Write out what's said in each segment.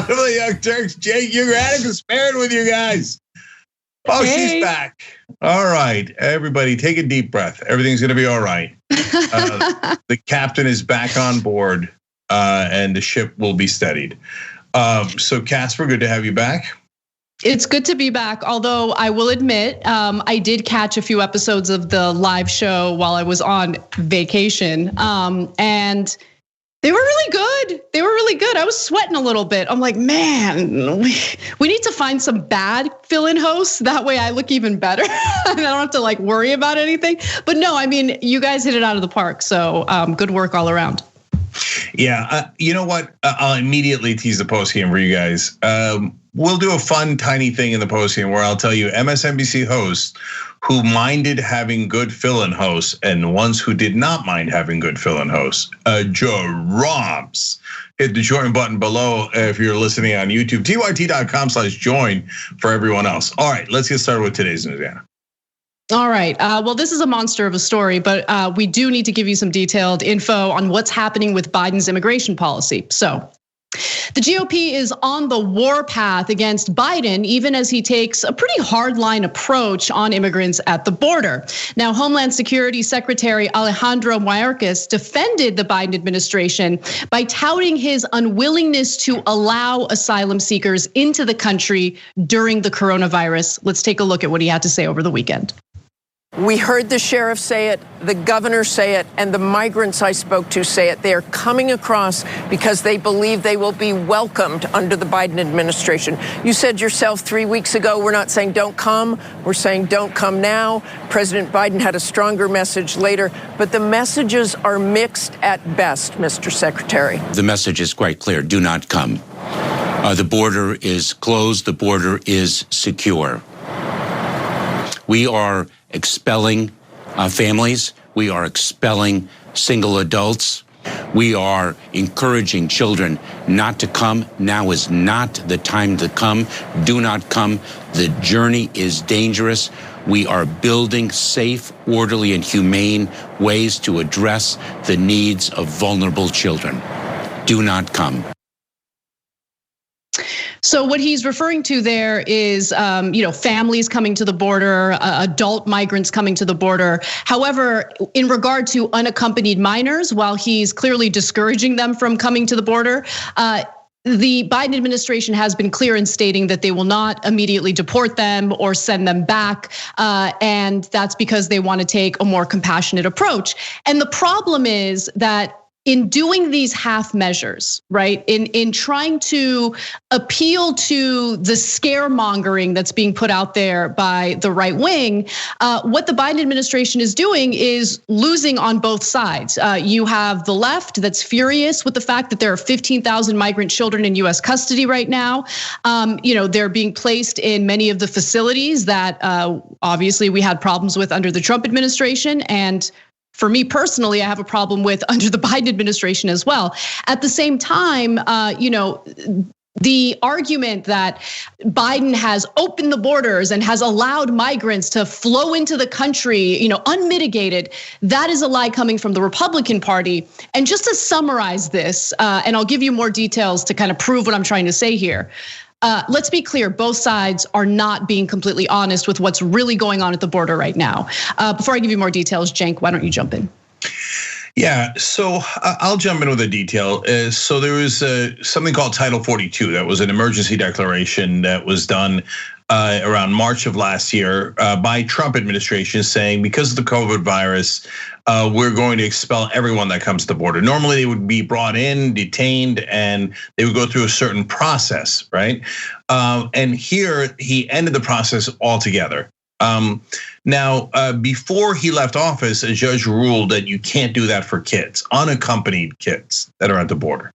Out of the Young Turks, Jake Ugratic is paired with you guys. Oh, hey. She's back. All right, everybody, take a deep breath. Everything's gonna be all right. The captain is back on board, and the ship will be steadied. So, Casper, good to have you back. It's good to be back, although I will admit, I did catch a few episodes of the live show while I was on vacation, and they were really good. They were really good. I was sweating a little bit. I'm like, man, we need to find some bad fill-in hosts. That way I look even better. I don't have to like worry about anything. But no, I mean, you guys hit it out of the park. So good work all around. Yeah, you know what? I'll immediately tease the postgame for you guys. We'll do a fun, tiny thing in the postgame where I'll tell you MSNBC hosts who minded having good fill-in hosts and ones who did not mind having good fill-in hosts. Jerom's. Hit the join button below if you're listening on YouTube. TYT.com/join for everyone else. All right, let's get started with today's news, Anna. All right, well, this is a monster of a story, but we do need to give you some detailed info on what's happening with Biden's immigration policy. So, the GOP is on the warpath against Biden, even as he takes a pretty hardline approach on immigrants at the border. Now, Homeland Security Secretary Alejandro Mayorkas defended the Biden administration by touting his unwillingness to allow asylum seekers into the country during the coronavirus. Let's take a look at what he had to say over the weekend. We heard the sheriff say it, the governor say it, and the migrants I spoke to say it. They are coming across because they believe they will be welcomed under the Biden administration. You said yourself 3 weeks ago, we're not saying don't come, we're saying don't come now. President Biden had a stronger message later, but the messages are mixed at best, Mr. Secretary. The message is quite clear, do not come. The border is closed, the border is secure. We are expelling families. We are expelling single adults. We are encouraging children not to come. Now is not the time to come. Do not come. The journey is dangerous. We are building safe, orderly, and humane ways to address the needs of vulnerable children. Do not come. So what he's referring to there is, families coming to the border, adult migrants coming to the border. However, in regard to unaccompanied minors, while he's clearly discouraging them from coming to the border, the Biden administration has been clear in stating that they will not immediately deport them or send them back. And that's because they want to take a more compassionate approach. And the problem is that in doing these half measures, right? In trying to appeal to the scaremongering that's being put out there by the right wing, what the Biden administration is doing is losing on both sides. You have the left that's furious with the fact that there are 15,000 migrant children in US custody right now. They're being placed in many of the facilities that obviously we had problems with under the Trump administration, and for me personally, I have a problem with under the Biden administration as well. At the same time, the argument that Biden has opened the borders and has allowed migrants to flow into the country, unmitigated, that is a lie coming from the Republican Party. And just to summarize this, and I'll give you more details to kind of prove what I'm trying to say here. Let's be clear, both sides are not being completely honest with what's really going on at the border right now. Before I give you more details, Cenk, why don't you jump in? Yeah, so I'll jump in with a detail. So there was something called Title 42. That was an emergency declaration that was done around March of last year by Trump administration saying because of the COVID virus, we're going to expel everyone that comes to the border. Normally they would be brought in, detained, and they would go through a certain process, right? And here he ended the process altogether. Now, before he left office, a judge ruled that you can't do that for kids, unaccompanied kids that are at the border.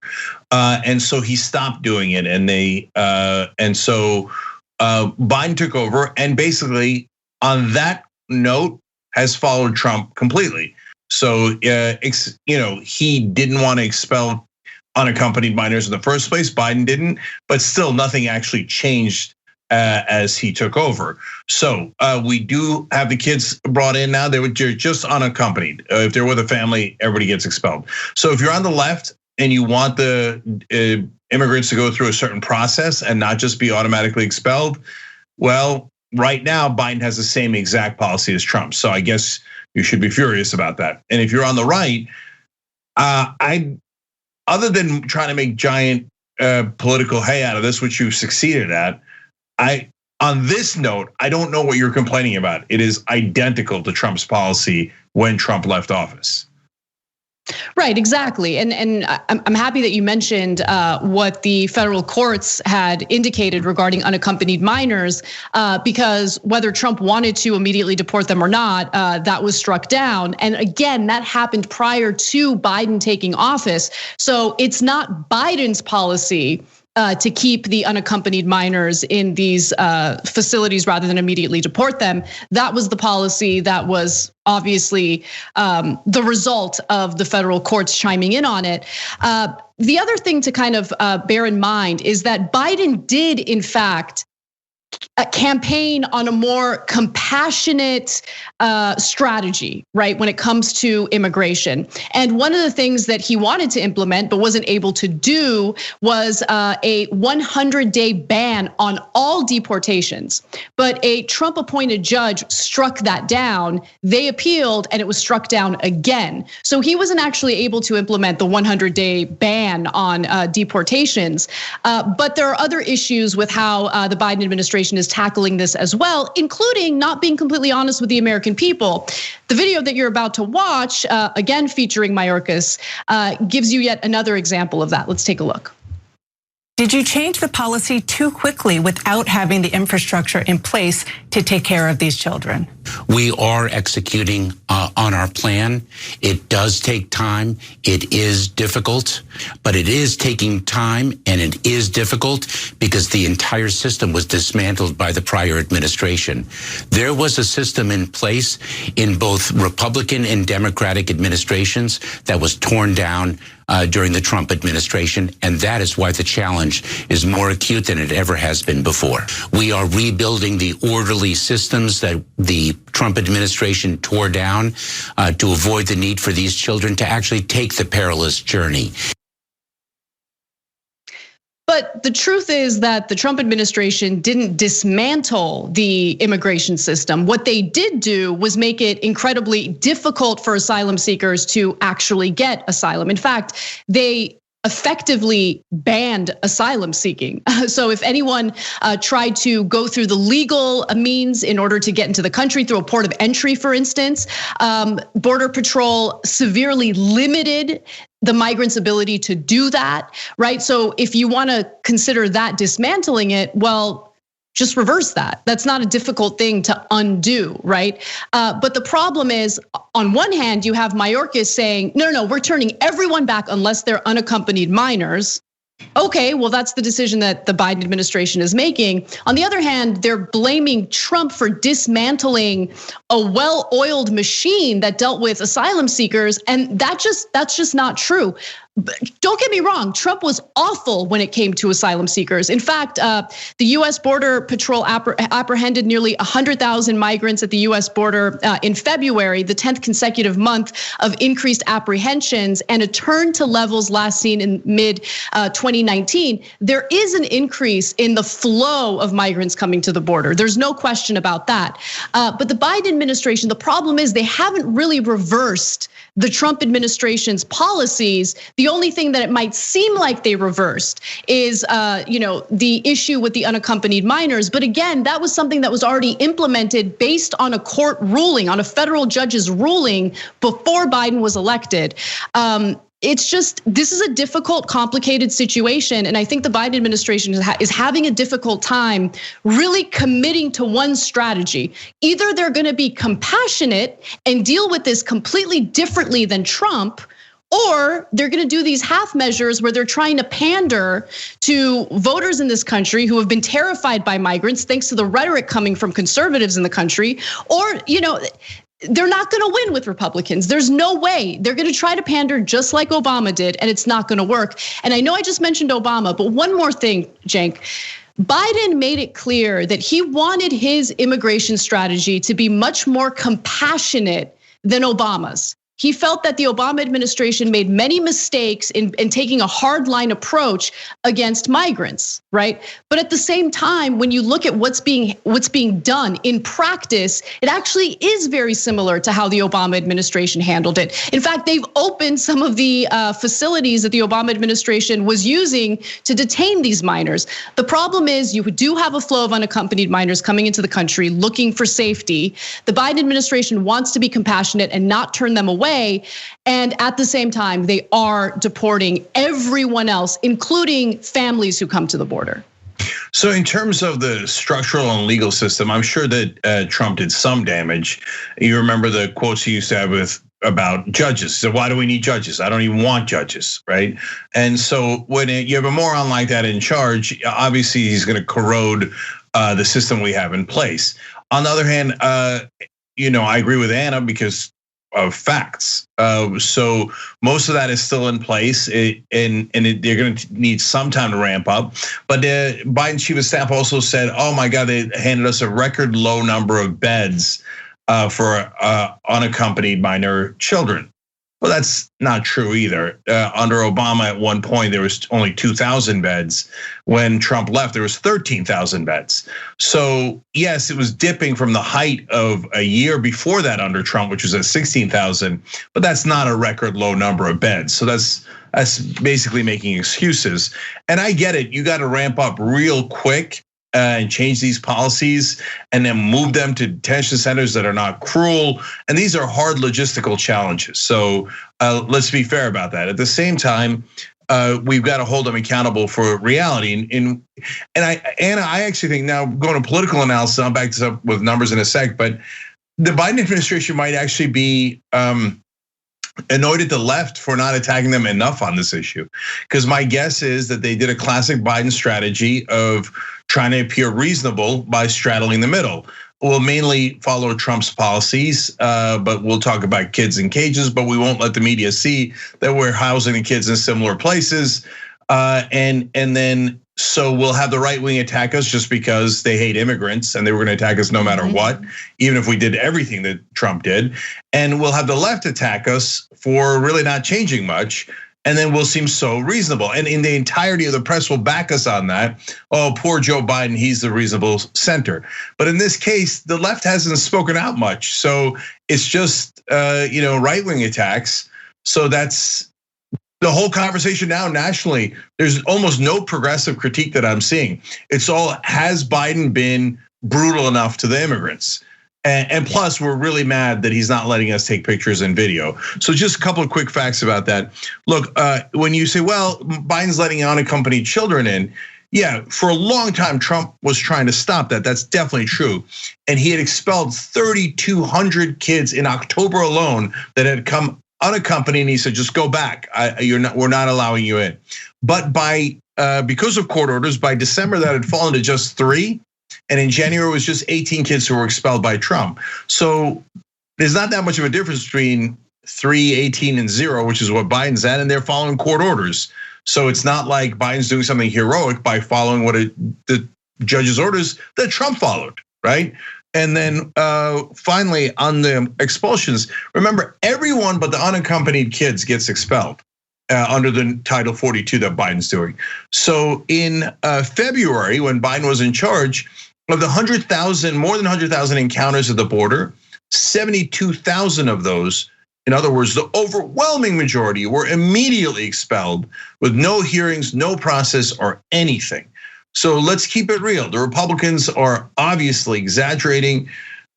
And so he stopped doing it, and so Biden took over, and basically on that note has followed Trump completely. So he didn't want to expel unaccompanied minors in the first place. Biden didn't, but still nothing actually changed as he took over. So we do have the kids brought in now. They're just unaccompanied. If they're with a family, everybody gets expelled. So if you're on the left, and you want the immigrants to go through a certain process and not just be automatically expelled, well, right now Biden has the same exact policy as Trump. So I guess you should be furious about that. And if you're on the right, other than trying to make giant political hay out of this, which you succeeded at, on this note, I don't know what you're complaining about. It is identical to Trump's policy when Trump left office. Right, exactly. And I'm happy that you mentioned what the federal courts had indicated regarding unaccompanied minors, because whether Trump wanted to immediately deport them or not, that was struck down. And again, that happened prior to Biden taking office. So it's not Biden's policy to keep the unaccompanied minors in these facilities rather than immediately deport them. That was the policy that was obviously the result of the federal courts chiming in on it. The other thing to kind of bear in mind is that Biden did, in fact, campaign on a more compassionate strategy, right, when it comes to immigration. And one of the things that he wanted to implement but wasn't able to do was a 100-day ban on all deportations. But a Trump-appointed judge struck that down. They appealed and it was struck down again. So he wasn't actually able to implement the 100-day ban on deportations. But there are other issues with how the Biden administration is tackling this as well, including not being completely honest with the American people. The video that you're about to watch, again featuring Mayorkas, gives you yet another example of that. Let's take a look. Did you change the policy too quickly without having the infrastructure in place to take care of these children? We are executing on our plan. It does take time. It is difficult, but it is taking time and it is difficult because the entire system was dismantled by the prior administration. There was a system in place in both Republican and Democratic administrations that was torn down during the Trump administration, and that is why the challenge is more acute than it ever has been before. We are rebuilding the orderly systems that the Trump administration tore down to avoid the need for these children to actually take the perilous journey. But the truth is that the Trump administration didn't dismantle the immigration system. What they did do was make it incredibly difficult for asylum seekers to actually get asylum. In fact, they effectively banned asylum seeking. So if anyone tried to go through the legal means in order to get into the country through a port of entry, for instance, Border Patrol severely limited the migrants' ability to do that, right? So if you want to consider that dismantling it, well, just reverse that. That's not a difficult thing to undo, right? But the problem is, on one hand, you have Mayorkas saying, no, we're turning everyone back unless they're unaccompanied minors. Okay, well, that's the decision that the Biden administration is making. On the other hand, they're blaming Trump for dismantling a well-oiled machine that dealt with asylum seekers, and that's just not true. Don't get me wrong, Trump was awful when it came to asylum seekers. In fact, the US Border Patrol apprehended nearly 100,000 migrants at the US border in February, the 10th consecutive month of increased apprehensions and a turn to levels last seen in mid-2019. There is an increase in the flow of migrants coming to the border. There's no question about that. But the Biden administration, the problem is they haven't really reversed the Trump administration's policies. The only thing that it might seem like they reversed is, the issue with the unaccompanied minors. But again, that was something that was already implemented based on a court ruling, on a federal judge's ruling before Biden was elected. It's just, this is a difficult, complicated situation. And I think the Biden administration is having a difficult time really committing to one strategy. Either they're gonna be compassionate and deal with this completely differently than Trump, or they're gonna do these half measures where they're trying to pander to voters in this country who have been terrified by migrants thanks to the rhetoric coming from conservatives in the country, or, they're not gonna win with Republicans. There's no way. They're gonna try to pander just like Obama did, and it's not gonna work. And I know I just mentioned Obama, but one more thing, Cenk. Biden made it clear that he wanted his immigration strategy to be much more compassionate than Obama's. he felt that the Obama administration made many mistakes in taking a hardline approach against migrants, right? But at the same time, when you look at what's being done in practice, it actually is very similar to how the Obama administration handled it. In fact, they've opened some of the facilities that the Obama administration was using to detain these minors. The problem is you do have a flow of unaccompanied minors coming into the country looking for safety. The Biden administration wants to be compassionate and not turn them away. And at the same time, they are deporting everyone else, including families who come to the border. So in terms of the structural and legal system, I'm sure that Trump did some damage. You remember the quotes he used to have about judges. So why do we need judges? I don't even want judges, right? And so when you have a moron like that in charge, obviously he's going to corrode the system we have in place. On the other hand, I agree with Anna because of facts. So most of that is still in place, and they're going to need some time to ramp up. But Biden's chief of staff also said, "Oh my God, they handed us a record low number of beds for unaccompanied minor children." Well, that's not true either. Under Obama, at one point, there was only 2,000 beds. When Trump left, there was 13,000 beds. So yes, it was dipping from the height of a year before that under Trump, which was at 16,000, but that's not a record low number of beds. So that's basically making excuses. And I get it, you got to ramp up real quick and change these policies and then move them to detention centers that are not cruel. And these are hard logistical challenges. So let's be fair about that. At the same time, we've got to hold them accountable for reality. And Anna, I actually think, now going to political analysis, I'll back this up with numbers in a sec, but the Biden administration might actually be annoyed at the left for not attacking them enough on this issue. Because my guess is that they did a classic Biden strategy of trying to appear reasonable by straddling the middle. We'll mainly follow Trump's policies, but we'll talk about kids in cages, but we won't let the media see that we're housing the kids in similar places. And then so we'll have the right wing attack us just because they hate immigrants and they were going to attack us no matter what, even if we did everything that Trump did. And we'll have the left attack us for really not changing much. And then we'll seem so reasonable. And in the entirety of the press will back us on that. Oh, poor Joe Biden, he's the reasonable center. But in this case, the left hasn't spoken out much. So it's just right-wing attacks. So that's the whole conversation now nationally. There's almost no progressive critique that I'm seeing. It's all, has Biden been brutal enough to the immigrants? And plus, we're really mad that he's not letting us take pictures and video. So just a couple of quick facts about that. Look, when you say, well, Biden's letting unaccompanied children in. Yeah, for a long time, Trump was trying to stop that. That's definitely true. And he had expelled 3,200 kids in October alone that had come unaccompanied. And he said, just go back. We're not allowing you in. But because of court orders, by December, that had fallen to just 3. And in January, it was just 18 kids who were expelled by Trump. So there's not that much of a difference between 3, 18, and 0, which is what Biden's at, and they're following court orders. So it's not like Biden's doing something heroic by following what the judge's orders that Trump followed, right? And then finally, on the expulsions, remember, everyone but the unaccompanied kids gets expelled under the Title 42 that Biden's doing. So in February, when Biden was in charge, of the 100,000, more than 100,000 encounters at the border, 72,000 of those, in other words, the overwhelming majority, were immediately expelled with no hearings, no process, or anything. So let's keep it real. The Republicans are obviously exaggerating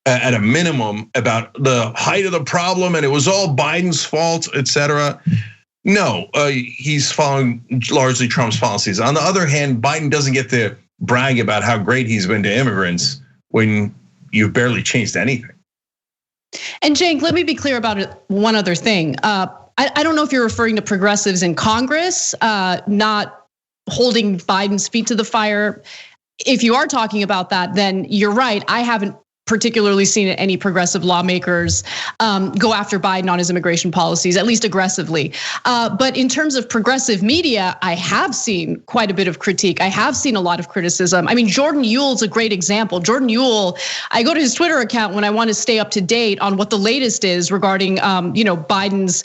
at a minimum about the height of the problem, and it was all Biden's fault, et cetera. No, he's following largely Trump's policies. On the other hand, Biden doesn't get to brag about how great he's been to immigrants when you've barely changed anything. And Cenk, let me be clear about one other thing. I don't know if you're referring to progressives in Congress not holding Biden's feet to the fire. If you are talking about that, then you're right. I haven't particularly seen any progressive lawmakers go after Biden on his immigration policies, at least aggressively. But in terms of progressive media, I have seen quite a bit of critique. I have seen a lot of criticism. I mean, Jordan Ewell's a great example. Jordan Ewell, I go to his Twitter account when I want to stay up to date on what the latest is regarding, Biden's,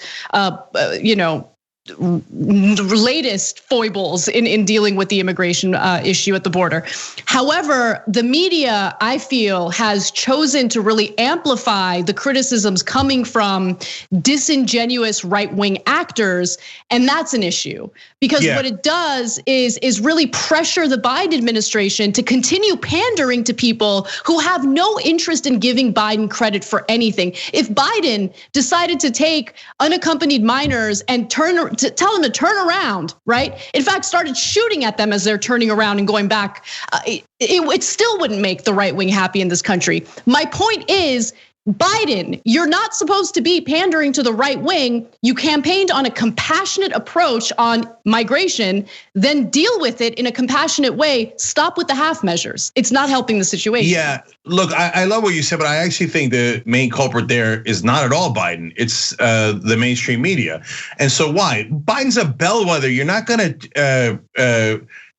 latest foibles in dealing with the immigration issue at the border. However, the media, I feel, has chosen to really amplify the criticisms coming from disingenuous right-wing actors, and that's an issue. Because what it does is really pressure the Biden administration to continue pandering to people who have no interest in giving Biden credit for anything. If Biden decided to take unaccompanied minors and tell them to turn around, right? In fact, started shooting at them as they're turning around and going back, it still wouldn't make the right wing happy in this country. My point is, Biden, you're not supposed to be pandering to the right wing. You campaigned on a compassionate approach on migration, then deal with it in a compassionate way. Stop with the half measures. It's not helping the situation. Yeah, look, I love what you said, but I actually think the main culprit there is not at all Biden. It's the mainstream media. And so why? Biden's a bellwether. You're not gonna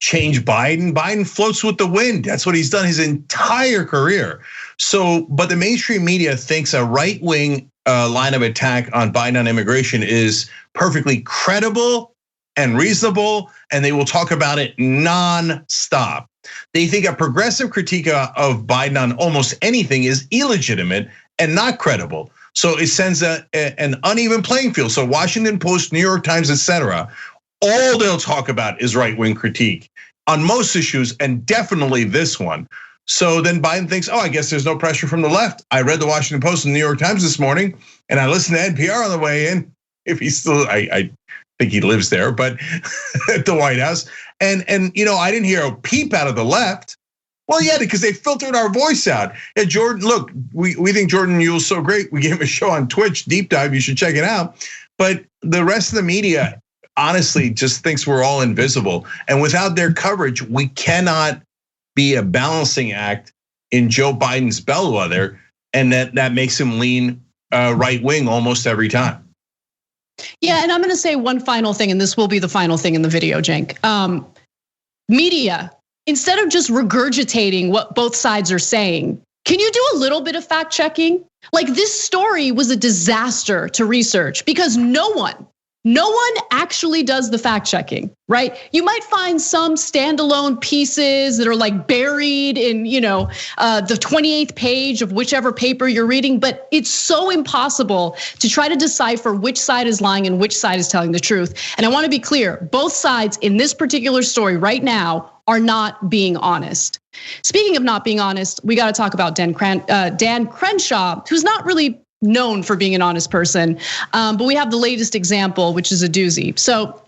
change Biden. Biden floats with the wind. That's what he's done his entire career. So, but the mainstream media thinks a right-wing line of attack on Biden on immigration is perfectly credible and reasonable, and they will talk about it nonstop. They think a progressive critique of Biden on almost anything is illegitimate and not credible. So it sends an uneven playing field. So Washington Post, New York Times, etc., all they'll talk about is right-wing critique on most issues, and definitely this one. So then Biden thinks, I guess there's no pressure from the left. I read the Washington Post and New York Times this morning, and I listened to NPR on the way in. If he's still, I think he lives there, but at the White House. And I didn't hear a peep out of the left. Well, yeah, because they filtered our voice out. Yeah, Jordan, look, we think Jordan Ewell's so great. We gave him a show on Twitch, Deep Dive. You should check it out. But the rest of the media, honestly, just thinks we're all invisible. And without their coverage, we cannot be a balancing act in Joe Biden's bellwether, and that makes him lean right wing almost every time. Yeah, and I'm gonna say one final thing, and this will be the final thing in the video, Cenk. Media, instead of just regurgitating what both sides are saying, can you do a little bit of fact checking? Like, this story was a disaster to research because no one actually does the fact checking, right? You might find some standalone pieces that are like buried in, the 28th page of whichever paper you're reading, but it's so impossible to try to decipher which side is lying and which side is telling the truth. And I want to be clear, both sides in this particular story right now are not being honest. Speaking of not being honest, we got to talk about Dan Crenshaw, who's not really known for being an honest person, but we have the latest example, which is a doozy. So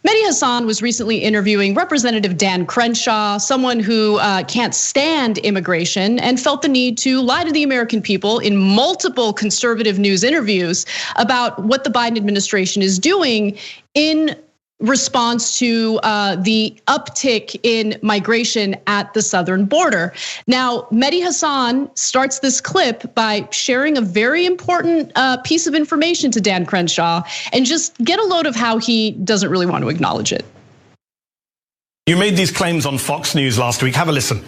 Mehdi Hasan was recently interviewing Representative Dan Crenshaw, someone who can't stand immigration and felt the need to lie to the American people in multiple conservative news interviews about what the Biden administration is doing in response to the uptick in migration at the southern border. Now, Mehdi Hasan starts this clip by sharing a very important piece of information to Dan Crenshaw, and just get a load of how he doesn't really want to acknowledge it. You made these claims on Fox News last week. Have a listen.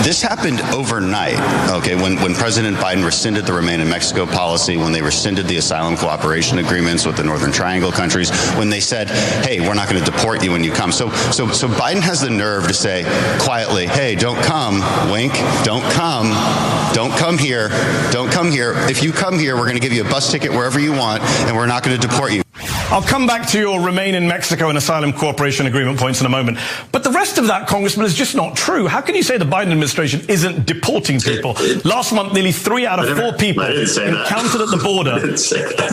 This happened overnight, okay, when President Biden rescinded the Remain in Mexico policy, when they rescinded the asylum cooperation agreements with the Northern Triangle countries, when they said, hey, we're not going to deport you when you come. So Biden has the nerve to say quietly, hey, don't come, wink, don't come here, don't come here. If you come here, we're going to give you a bus ticket wherever you want, and we're not going to deport you. I'll come back to your Remain in Mexico and asylum cooperation agreement points in a moment. But the rest of that, Congressman, is just not true. How can you say the Biden administration isn't deporting people? Last month, nearly 3 out of 4 people encountered at the border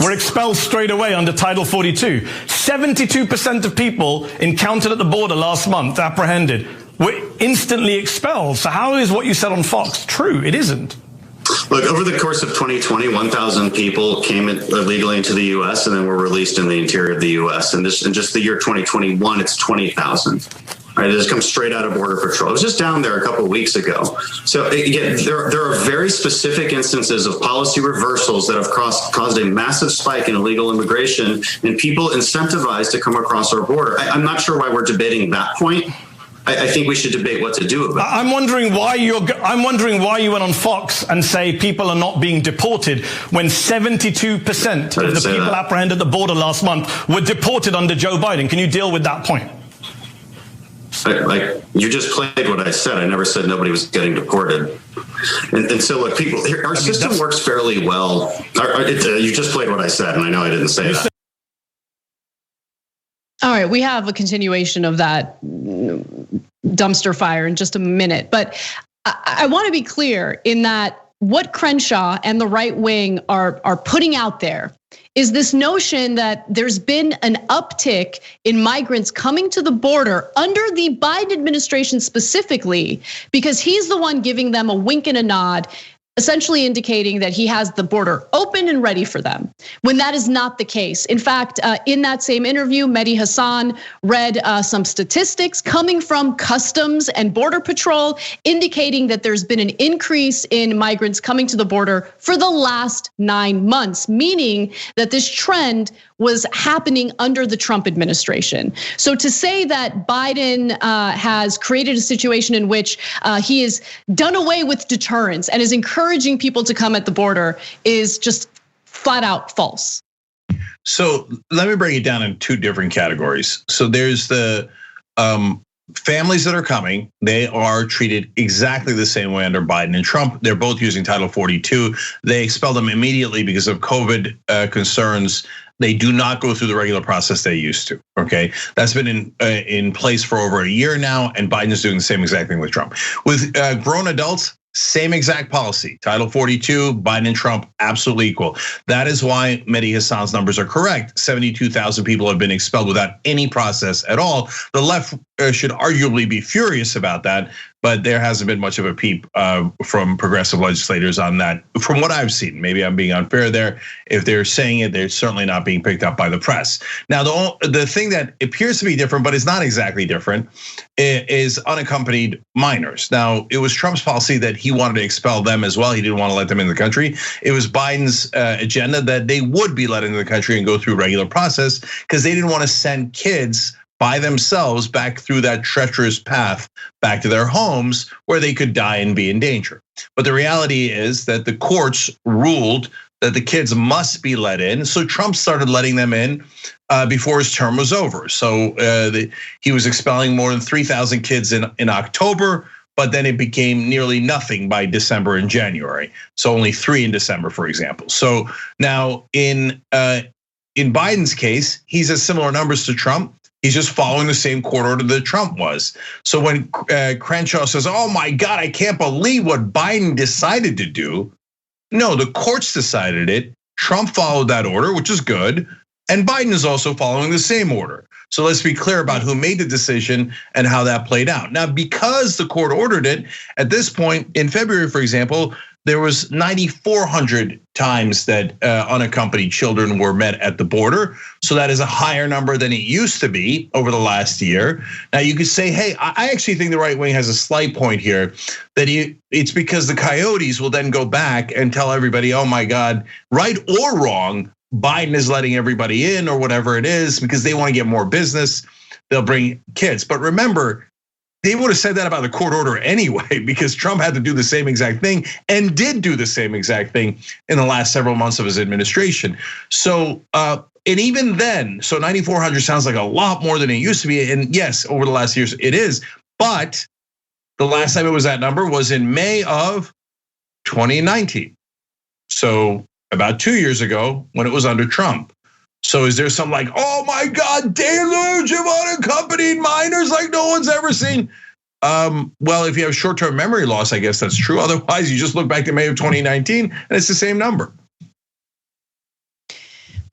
were expelled straight away under Title 42. 72% of people encountered at the border last month, apprehended, were instantly expelled. So how is what you said on Fox true? It isn't. Look, over the course of 2020, 1,000 people came illegally into the U.S. and then were released in the interior of the U.S. And in just the year 2021, it's 20,000. Right, it just comes straight out of Border Patrol. I was just down there a couple of weeks ago. So again, there are very specific instances of policy reversals that have caused a massive spike in illegal immigration and people incentivized to come across our border. I'm not sure why we're debating that point. I think we should debate what to do about it. I'm wondering why you went on Fox and say people are not being deported when 72% of the people apprehended at the border last month were deported under Joe Biden. Can you deal with that point? Like you just played what I said. I never said nobody was getting deported. And so look, people, our system works fairly well. You just played what I said, and I know I didn't say that. All right, we have a continuation of that dumpster fire in just a minute, but I want to be clear in that what Crenshaw and the right wing are putting out there is this notion that there's been an uptick in migrants coming to the border under the Biden administration specifically, because he's the one giving them a wink and a nod, essentially indicating that he has the border open and ready for them, when that is not the case. In fact, in that same interview, Mehdi Hasan read some statistics coming from Customs and Border Patrol, indicating that there's been an increase in migrants coming to the border for the last 9 months, meaning that this trend was happening under the Trump administration. So to say that Biden has created a situation in which he has done away with deterrence and is encouraging people to come at the border is just flat out false. So let me break it down in two different categories. So there's the families that are coming. They are treated exactly the same way under Biden and Trump. They're both using Title 42. They expelled them immediately because of COVID concerns. They do not go through the regular process they used to, okay? That's been in place for over a year now, and Biden is doing the same exact thing with Trump. With grown adults, same exact policy. Title 42, Biden and Trump, absolutely equal. That is why Mehdi Hasan's numbers are correct. 72,000 people have been expelled without any process at all. The left should arguably be furious about that, but there hasn't been much of a peep from progressive legislators on that, from what I've seen. Maybe I'm being unfair there. If they're saying it, they're certainly not being picked up by the press. Now, the thing that appears to be different, but is not exactly different, is unaccompanied minors. Now, it was Trump's policy that he wanted to expel them as well. He didn't want to let them in the country. It was Biden's agenda that they would be let into the country and go through regular process because they didn't want to send kids by themselves back through that treacherous path back to their homes where they could die and be in danger. But the reality is that the courts ruled that the kids must be let in. So Trump started letting them in before his term was over. So he was expelling more than 3,000 kids in October, but then it became nearly nothing by December and January. So only 3 in December, for example. So now in Biden's case, he's at similar numbers to Trump. He's just following the same court order that Trump was. So when Crenshaw says, "Oh my God, I can't believe what Biden decided to do," no, the courts decided it. Trump followed that order, which is good, and Biden is also following the same order. So let's be clear about who made the decision and how that played out. Now, because the court ordered it, at this point in February, for example, there was 9,400 times that unaccompanied children were met at the border. So that is a higher number than it used to be over the last year. Now you could say, hey, I actually think the right wing has a slight point here, that it's because the coyotes will then go back and tell everybody, oh my God, right or wrong, Biden is letting everybody in or whatever it is because they want to get more business. They'll bring kids. But remember, they would have said that about the court order anyway, because Trump had to do the same exact thing and did do the same exact thing in the last several months of his administration. So, and even then, so 9,400 sounds like a lot more than it used to be. And yes, over the last years it is, but the last time it was that number was in May of 2019. So about 2 years ago when it was under Trump. So is there some like, oh my God, deluge of unaccompanied minors like no one's ever seen? Well, if you have short-term memory loss, I guess that's true. Otherwise, you just look back to May of 2019 and it's the same number.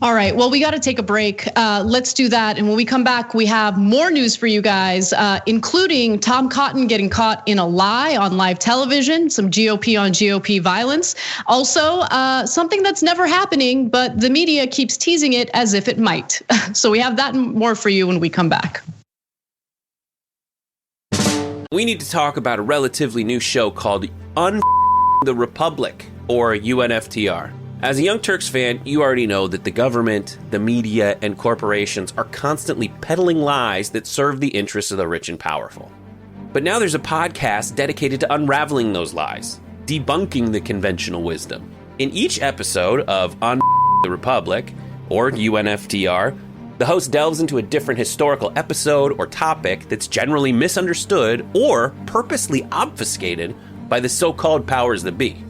All right, well, we got to take a break. Let's do that. And when we come back, we have more news for you guys, including Tom Cotton getting caught in a lie on live television, some GOP on GOP violence. Also, something that's never happening, but the media keeps teasing it as if it might. So we have that and more for you when we come back. we need to talk about a relatively new show called the Republic, or UNFTR. As a Young Turks fan, you already know that the government, the media, and corporations are constantly peddling lies that serve the interests of the rich and powerful. But now there's a podcast dedicated to unraveling those lies, debunking the conventional wisdom. In each episode of On the Republic, or UNFTR, the host delves into a different historical episode or topic that's generally misunderstood or purposely obfuscated by the so-called powers that be.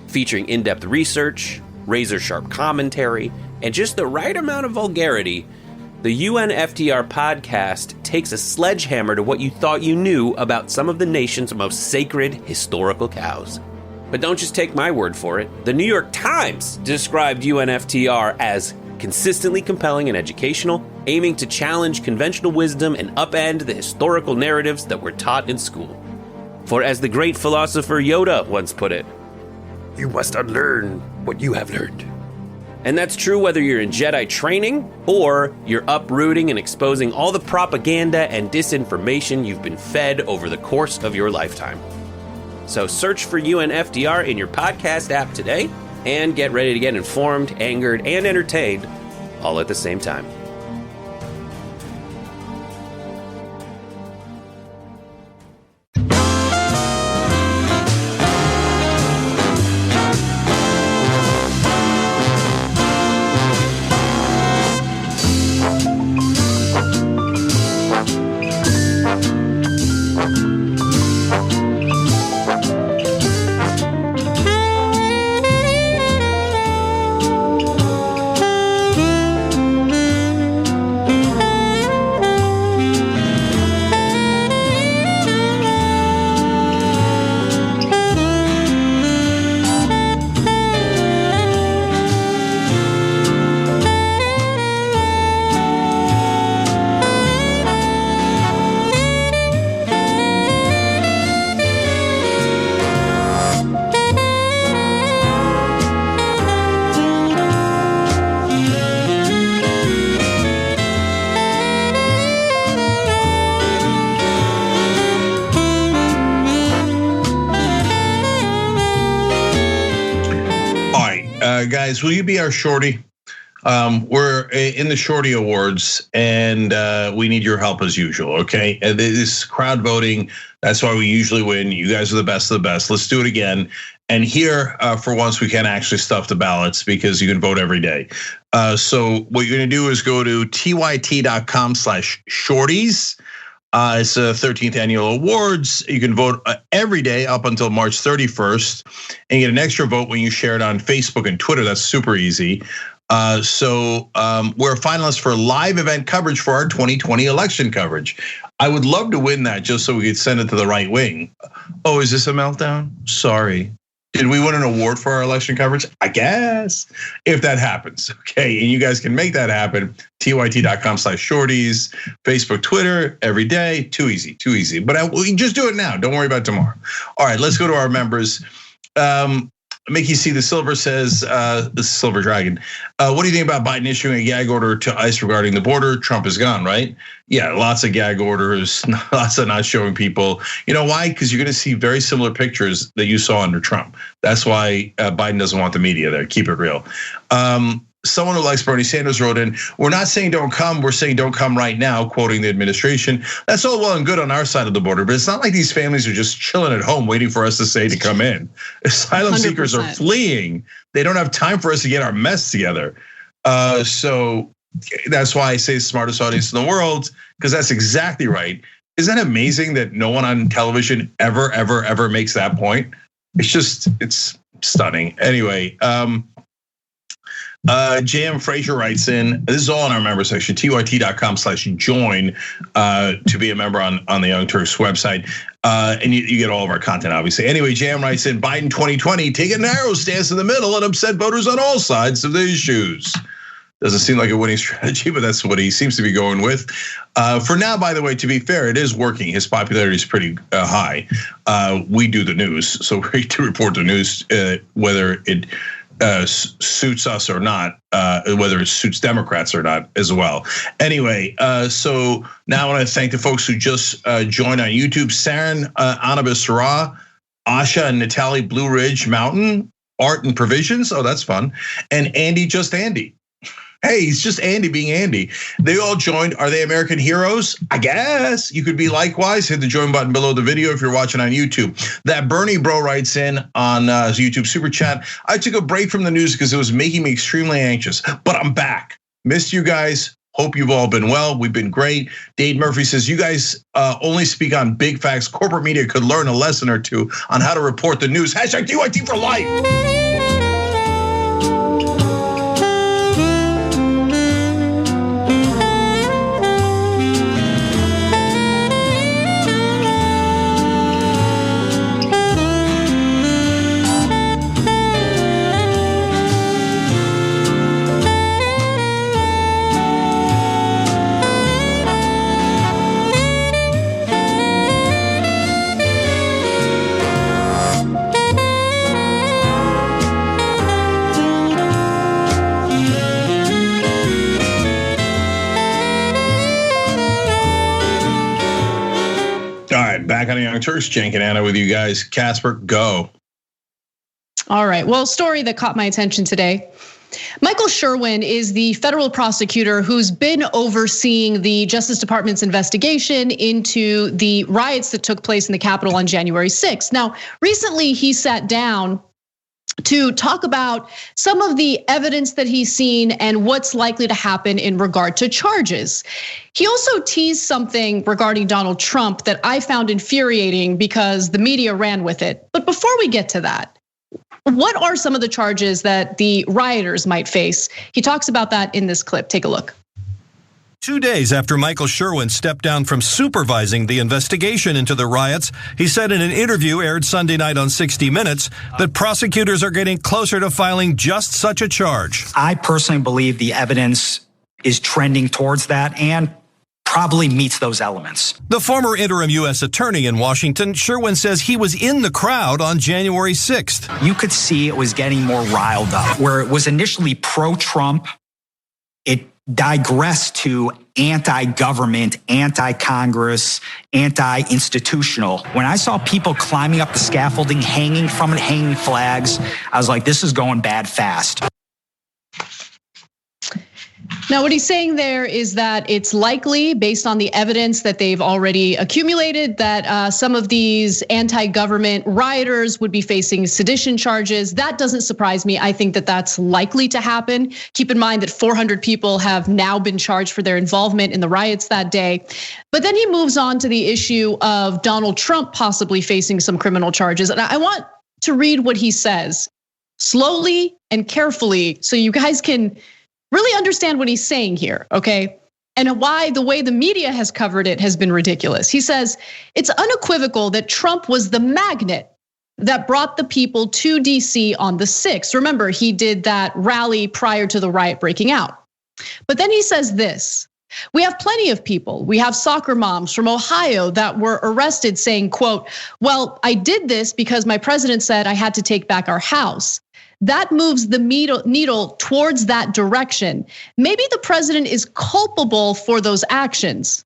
Featuring in-depth research, razor-sharp commentary, and just the right amount of vulgarity, the UNFTR podcast takes a sledgehammer to what you thought you knew about some of the nation's most sacred historical cows. But don't just take my word for it. The New York Times described UNFTR as consistently compelling and educational, aiming to challenge conventional wisdom and upend the historical narratives that were taught in school. For as the great philosopher Yoda once put it, you must unlearn what you have learned. And that's true whether you're in Jedi training or you're uprooting and exposing all the propaganda and disinformation you've been fed over the course of your lifetime. So search for UNFTR in your podcast app today and get ready to get informed, angered, and entertained all at the same time. Guys, will you be our shorty? We're in the Shorty Awards, and we need your help as usual, okay? And this crowd voting, that's why we usually win. You guys are the best of the best. Let's do it again. And here, for once, we can actually stuff the ballots because you can vote every day. So what you're gonna do is go to tyt.com/shorties. It's the 13th annual awards. You can vote every day up until March 31st, and you get an extra vote when you share it on Facebook and Twitter. That's super easy. So we're finalists for live event coverage for our 2020 election coverage. I would love to win that just so we could send it to the right wing. Oh, is this a meltdown? Sorry. Did we win an award for our election coverage? I guess, if that happens, okay? And you guys can make that happen. tyt.com/shorties, Facebook, Twitter, every day. Too easy, too easy. But we can just do it now. Don't worry about tomorrow. All right, let's go to our members. Mickey C. the Silver says, the Silver Dragon. What do you think about Biden issuing a gag order to ICE regarding the border? Trump is gone, right? Yeah, lots of gag orders, lots of not showing people. You know why? Because you're gonna see very similar pictures that you saw under Trump. That's why Biden doesn't want the media there. Keep it real. Someone who likes Bernie Sanders wrote in, we're not saying don't come, we're saying don't come right now, quoting the administration. That's all well and good on our side of the border, but it's not like these families are just chilling at home waiting for us to say to come in. Asylum 100%. Seekers are fleeing. They don't have time for us to get our mess together. So that's why I say smartest audience in the world, because that's exactly right. Isn't that amazing that no one on television ever makes that point? It's stunning. Anyway, JM Frazier writes in, this is all in our member section, tyt.com/join to be a member on the Young Turks website. And you get all of our content, obviously. Anyway, JM writes in, Biden 2020, take a narrow stance in the middle and upset voters on all sides of the issues. Doesn't seem like a winning strategy, but that's what he seems to be going with. For now, by the way, to be fair, it is working. His popularity is pretty high. We do the news, so we to report the news, whether it suits us or not, whether it suits Democrats or not as well. Anyway, so now I want to thank the folks who just joined on YouTube: Saren Anabisara, Asha and Natalie Blue Ridge Mountain, Art and Provisions. Oh, that's fun. And Andy, just Andy. Hey, he's just Andy being Andy. They all joined. Are they American heroes? I guess you could be likewise. Hit the join button below the video if you're watching on YouTube. That Bernie bro writes in on YouTube Super Chat. I took a break from the news because it was making me extremely anxious, but I'm back. Missed you guys. Hope you've all been well. We've been great. Dade Murphy says, you guys only speak on big facts. Corporate media could learn a lesson or two on how to report the news. Hashtag DYT for life. Back on the Young Turks, Cenk and Anna with you guys. Casper, go. All right, well, story that caught my attention today. Michael Sherwin is the federal prosecutor who's been overseeing the Justice Department's investigation into the riots that took place in the Capitol on January 6th. Now, recently he sat down to talk about some of the evidence that he's seen and what's likely to happen in regard to charges. He also teased something regarding Donald Trump that I found infuriating because the media ran with it. But before we get to that, what are some of the charges that the rioters might face? He talks about that in this clip. Take a look. 2 days after Michael Sherwin stepped down from supervising the investigation into the riots, he said in an interview aired Sunday night on 60 Minutes that prosecutors are getting closer to filing just such a charge. I personally believe the evidence is trending towards that and probably meets those elements. The former interim U.S. attorney in Washington, Sherwin says he was in the crowd on January 6th. You could see it was getting more riled up. Where it was initially pro-Trump, it digressed to anti-government, anti-Congress, anti-institutional. When I saw people climbing up the scaffolding, hanging from it, hanging flags, I was like, this is going bad fast. Now, what he's saying there is that it's likely, based on the evidence that they've already accumulated, that some of these anti-government rioters would be facing sedition charges. That doesn't surprise me. I think that that's likely to happen. Keep in mind that 400 people have now been charged for their involvement in the riots that day. But then he moves on to the issue of Donald Trump possibly facing some criminal charges. And I want to read what he says slowly and carefully so you guys can really understand what he's saying here, okay? And why the way the media has covered it has been ridiculous. He says, it's unequivocal that Trump was the magnet that brought the people to DC on the 6th. Remember, he did that rally prior to the riot breaking out. But then he says this, we have plenty of people. We have soccer moms from Ohio that were arrested saying, quote, well, I did this because my president said I had to take back our house. That moves the needle towards that direction. Maybe the president is culpable for those actions.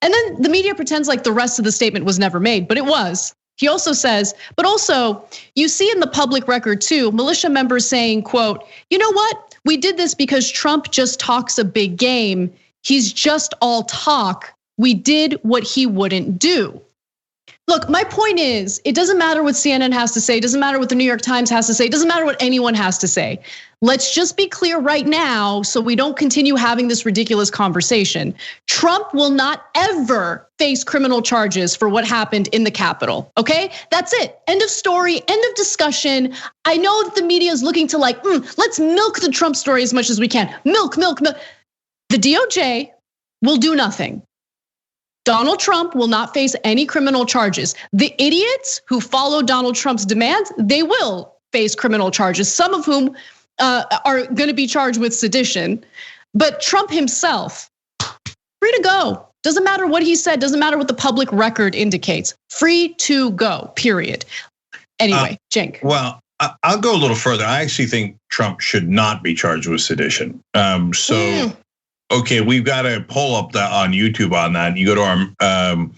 And then the media pretends like the rest of the statement was never made, but it was. He also says, but also you see in the public record too, militia members saying, quote, you know what? We did this because Trump just talks a big game. He's just all talk. We did what he wouldn't do. Look, my point is, it doesn't matter what CNN has to say, it doesn't matter what the New York Times has to say, it doesn't matter what anyone has to say. Let's just be clear right now so we don't continue having this ridiculous conversation. Trump will not ever face criminal charges for what happened in the Capitol, okay? That's it, end of story, end of discussion. I know that the media is looking to like, let's milk the Trump story as much as we can. Milk, milk, milk. The DOJ will do nothing. Donald Trump will not face any criminal charges. The idiots who follow Donald Trump's demands, they will face criminal charges, some of whom are gonna be charged with sedition. But Trump himself, free to go. Doesn't matter what he said, doesn't matter what the public record indicates. Free to go, period. Anyway, Cenk. Well, I'll go a little further. I actually think Trump should not be charged with sedition. Okay, we've got a poll up on YouTube on that. You go to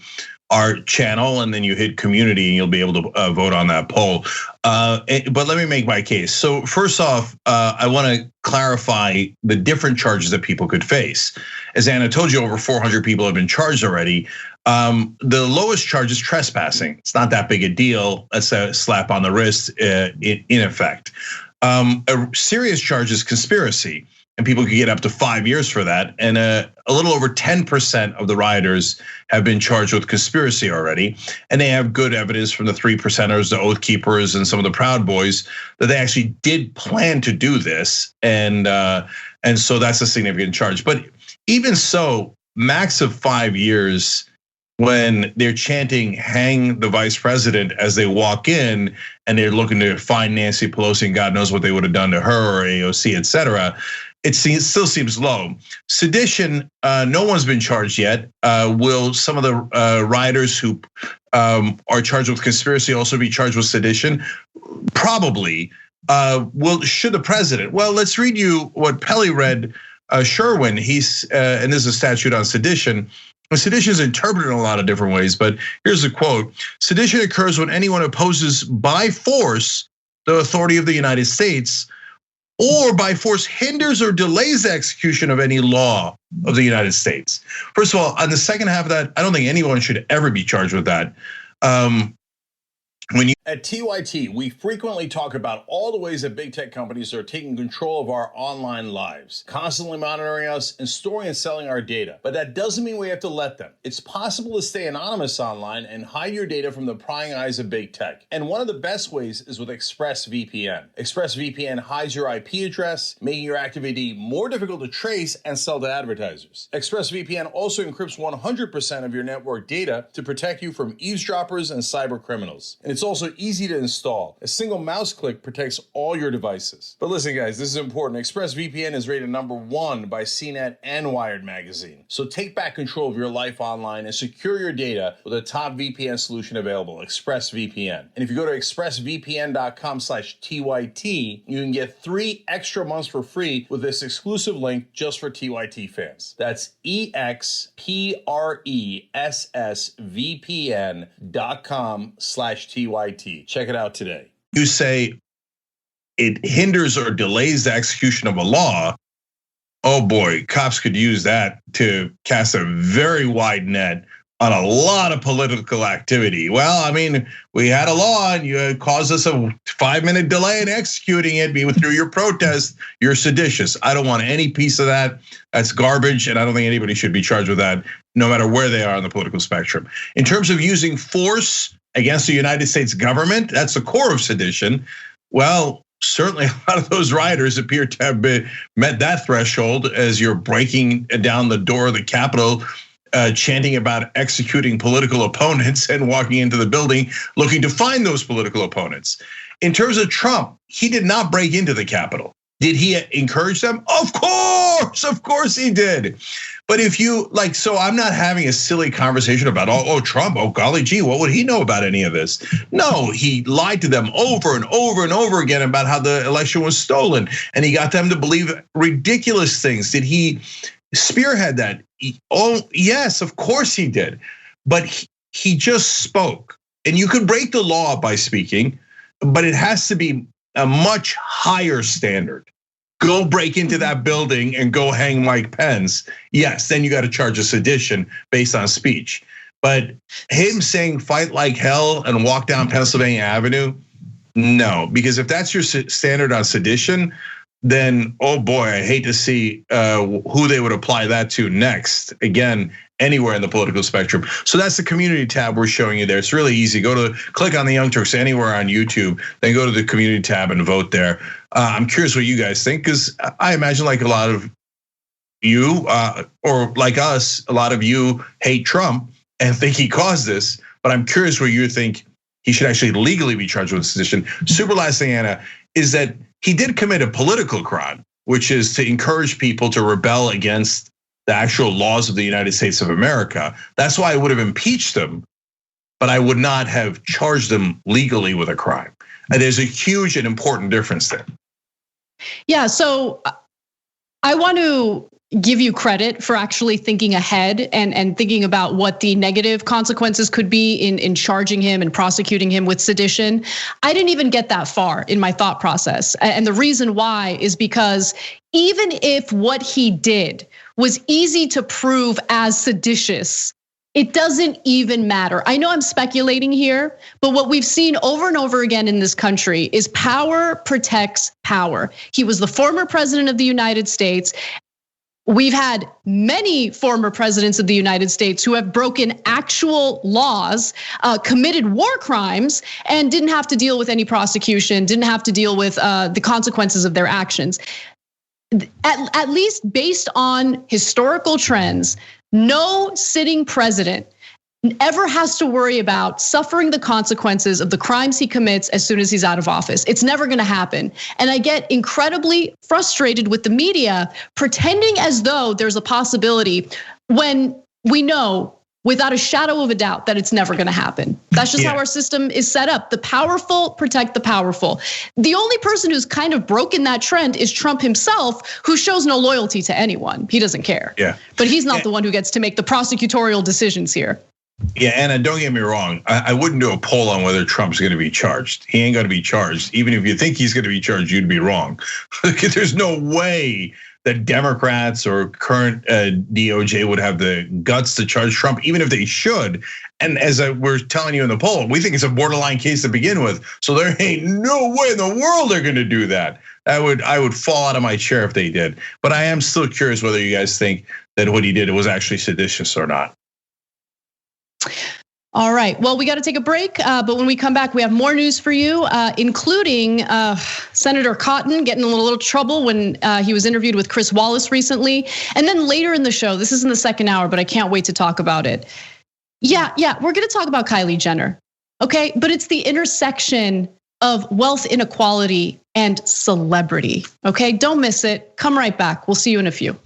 our channel and then you hit community and you'll be able to vote on that poll. But let me make my case. So first off, I want to clarify the different charges that people could face. As Anna told you, over 400 people have been charged already. The lowest charge is trespassing. It's not that big a deal. That's a slap on the wrist in effect. A serious charge is conspiracy, and people could get up to 5 years for that. And a little over 10% of the rioters have been charged with conspiracy already. And they have good evidence from the 3%ers, the Oath Keepers, and some of the Proud Boys that they actually did plan to do this. And so that's a significant charge. But even so, max of 5 years when they're chanting "hang the vice president" as they walk in, and they're looking to find Nancy Pelosi, and God knows what they would have done to her or AOC, et cetera. It still seems low. Sedition, no one's been charged yet. Will some of the rioters who are charged with conspiracy also be charged with sedition? Probably. Should the president? Well, let's read you what Pelley read Sherwin. And this is a statute on sedition. Sedition is interpreted in a lot of different ways, but here's a quote. Sedition occurs when anyone opposes by force the authority of the United States, or by force hinders or delays the execution of any law of the United States. First of all, on the second half of that, I don't think anyone should ever be charged with that. At TYT, we frequently talk about all the ways that big tech companies are taking control of our online lives, constantly monitoring us and storing and selling our data. But that doesn't mean we have to let them. It's possible to stay anonymous online and hide your data from the prying eyes of big tech. And one of the best ways is with ExpressVPN. ExpressVPN hides your IP address, making your activity more difficult to trace and sell to advertisers. ExpressVPN also encrypts 100% of your network data to protect you from eavesdroppers and cyber criminals. And it's also easy to install. A single mouse click protects all your devices. But listen, guys, this is important. ExpressVPN is rated #1 by CNET and Wired magazine. So take back control of your life online and secure your data with a top VPN solution available, ExpressVPN. And if you go to expressvpn.com/TYT, you can get 3 extra months for free with this exclusive link just for TYT fans. That's expressvpn.com/TYT. Check it out today. You say it hinders or delays the execution of a law. Oh boy, cops could use that to cast a very wide net on a lot of political activity. Well, I mean, we had a law and you caused us a 5-minute delay in executing it through your protest. You're seditious. I don't want any piece of that. That's garbage, and I don't think anybody should be charged with that, no matter where they are on the political spectrum. In terms of using force against the United States government, that's the core of sedition. Well, certainly a lot of those rioters appear to have met that threshold as you're breaking down the door of the Capitol, chanting about executing political opponents and walking into the building looking to find those political opponents. In terms of Trump, he did not break into the Capitol. Did he encourage them? Of course he did. But if you so I'm not having a silly conversation about, Trump, golly gee, what would he know about any of this? No, he lied to them over and over and over again about how the election was stolen. And he got them to believe ridiculous things. Did he spearhead that? Oh, yes, of course he did. But he just spoke. And you can break the law by speaking, but it has to be a much higher standard. Go break into that building and go hang Mike Pence. Yes, then you got to charge a sedition based on speech. But him saying fight like hell and walk down Pennsylvania Avenue, no, because if that's your standard on sedition, then oh boy, I hate to see who they would apply that to next. Again, anywhere in the political spectrum. So that's the community tab we're showing you there. It's really easy. Click on the Young Turks anywhere on YouTube, then go to the community tab and vote there. I'm curious what you guys think, because I imagine like a lot of you, or like us, a lot of you hate Trump and think he caused this. But I'm curious where you think he should actually legally be charged with sedition. Super last thing, Anna, is that he did commit a political crime, which is to encourage people to rebel against the actual laws of the United States of America. That's why I would have impeached him, but I would not have charged him legally with a crime. And there's a huge and important difference there. Yeah, so I want to give you credit for actually thinking ahead and thinking about what the negative consequences could be in charging him and prosecuting him with sedition. I didn't even get that far in my thought process. And the reason why is because even if what he did was easy to prove as seditious, it doesn't even matter. I know I'm speculating here, but what we've seen over and over again in this country is power protects power. He was the former president of the United States. We've had many former presidents of the United States who have broken actual laws, committed war crimes, and didn't have to deal with any prosecution, didn't have to deal with the consequences of their actions. At least based on historical trends, no sitting president ever has to worry about suffering the consequences of the crimes he commits as soon as he's out of office. It's never gonna happen. And I get incredibly frustrated with the media pretending as though there's a possibility when we know without a shadow of a doubt that it's never gonna happen. That's just how our system is set up. The powerful protect the powerful. The only person who's kind of broken that trend is Trump himself, who shows no loyalty to anyone. He doesn't care. But he's not the one who gets to make the prosecutorial decisions here. Yeah, Anna, don't get me wrong. I wouldn't do a poll on whether Trump's gonna be charged. He ain't gonna be charged. Even if you think he's gonna be charged, you'd be wrong. There's no way that Democrats or current DOJ would have the guts to charge Trump, even if they should. And as we're telling you in the poll, we think it's a borderline case to begin with. So there ain't no way in the world they're gonna do that. I would fall out of my chair if they did. But I am still curious whether you guys think that what he did was actually seditious or not. All right, well, we got to take a break, but when we come back, we have more news for you, including Senator Cotton getting in a little trouble when he was interviewed with Chris Wallace recently. And then later in the show, this is in the second hour, but I can't wait to talk about it. Yeah, we're gonna talk about Kylie Jenner, okay? But it's the intersection of wealth inequality and celebrity, okay? Don't miss it, come right back, we'll see you in a few.